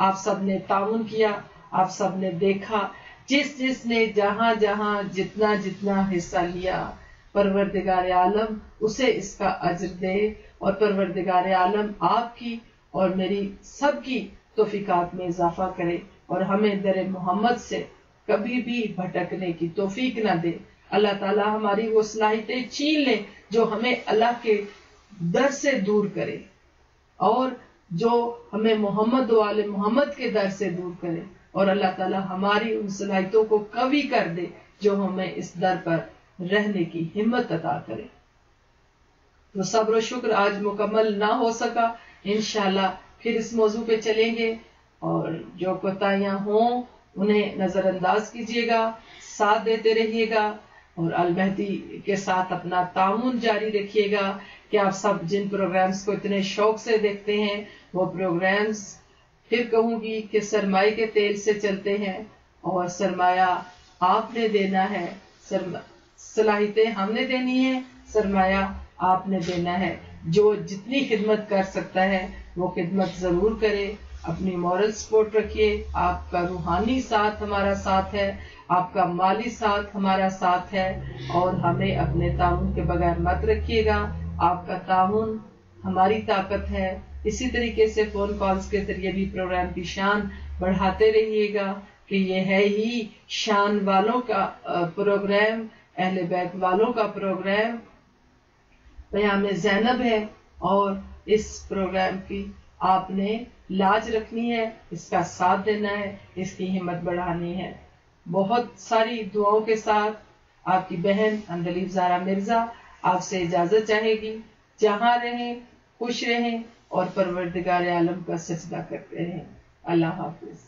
آپ سب نے تعاون کیا، آپ سب نے دیکھا، جس نے جہاں جہاں جتنا حصہ لیا، پروردگار عالم اسے اس کا اجر دے، اور پروردگار عالم آپ کی اور میری سب کی توفیقات میں اضافہ کرے، اور ہمیں در محمد سے کبھی بھی بھٹکنے کی توفیق نہ دے۔ اللہ تعالی ہماری وہ صلاحیتیں چھین لے جو ہمیں اللہ کے در سے دور کرے، اور جو ہمیں محمد و آل محمد کے در سے دور کرے، اور اللہ تعالی ہماری ان صلاحیتوں کو قوی کر دے جو ہمیں اس در پر رہنے کی ہمت عطا کرے۔ تو صبر و شکر آج مکمل نہ ہو سکا، انشاءاللہ پھر اس موضوع پہ چلیں گے، اور جو کوتاہیاں ہوں انہیں نظر انداز کیجیے گا، ساتھ دیتے رہیے گا، اور المہدی کے ساتھ اپنا تعاون جاری رکھیے گا کہ آپ سب جن پروگرامز کو اتنے شوق سے دیکھتے ہیں، وہ پروگرامز پھر کہوں گی کہ سرمائے کے تیل سے چلتے ہیں، اور سرمایہ آپ نے دینا ہے، صلاحیتیں ہم نے دینی ہے، سرمایہ آپ نے دینا ہے۔ جو جتنی خدمت کر سکتا ہے وہ خدمت ضرور کرے، اپنی مورل سپورٹ رکھیے، آپ کا روحانی ساتھ ہمارا ساتھ ہے، آپ کا مالی ساتھ ہمارا ساتھ ہے، اور ہمیں اپنے تعاون کے بغیر مت رکھیے گا۔ آپ کا تعاون ہماری طاقت ہے۔ اسی طریقے سے فون کالز کے ذریعے بھی پروگرام کی شان بڑھاتے رہیے گا کہ یہ ہے ہی شان والوں کا پروگرام، اہل بیت والوں کا پروگرام، پیام زینب ہے، اور اس پروگرام کی آپ نے لاج رکھنی ہے، اس کا ساتھ دینا ہے، اس کی ہمت بڑھانی ہے۔ بہت ساری دعاؤں کے ساتھ آپ کی بہن اندلیب زہرا مرزا آپ سے اجازت چاہے گی۔ جہاں رہیں خوش رہیں اور پروردگار عالم کا سجدہ کرتے رہیں۔ اللہ حافظ۔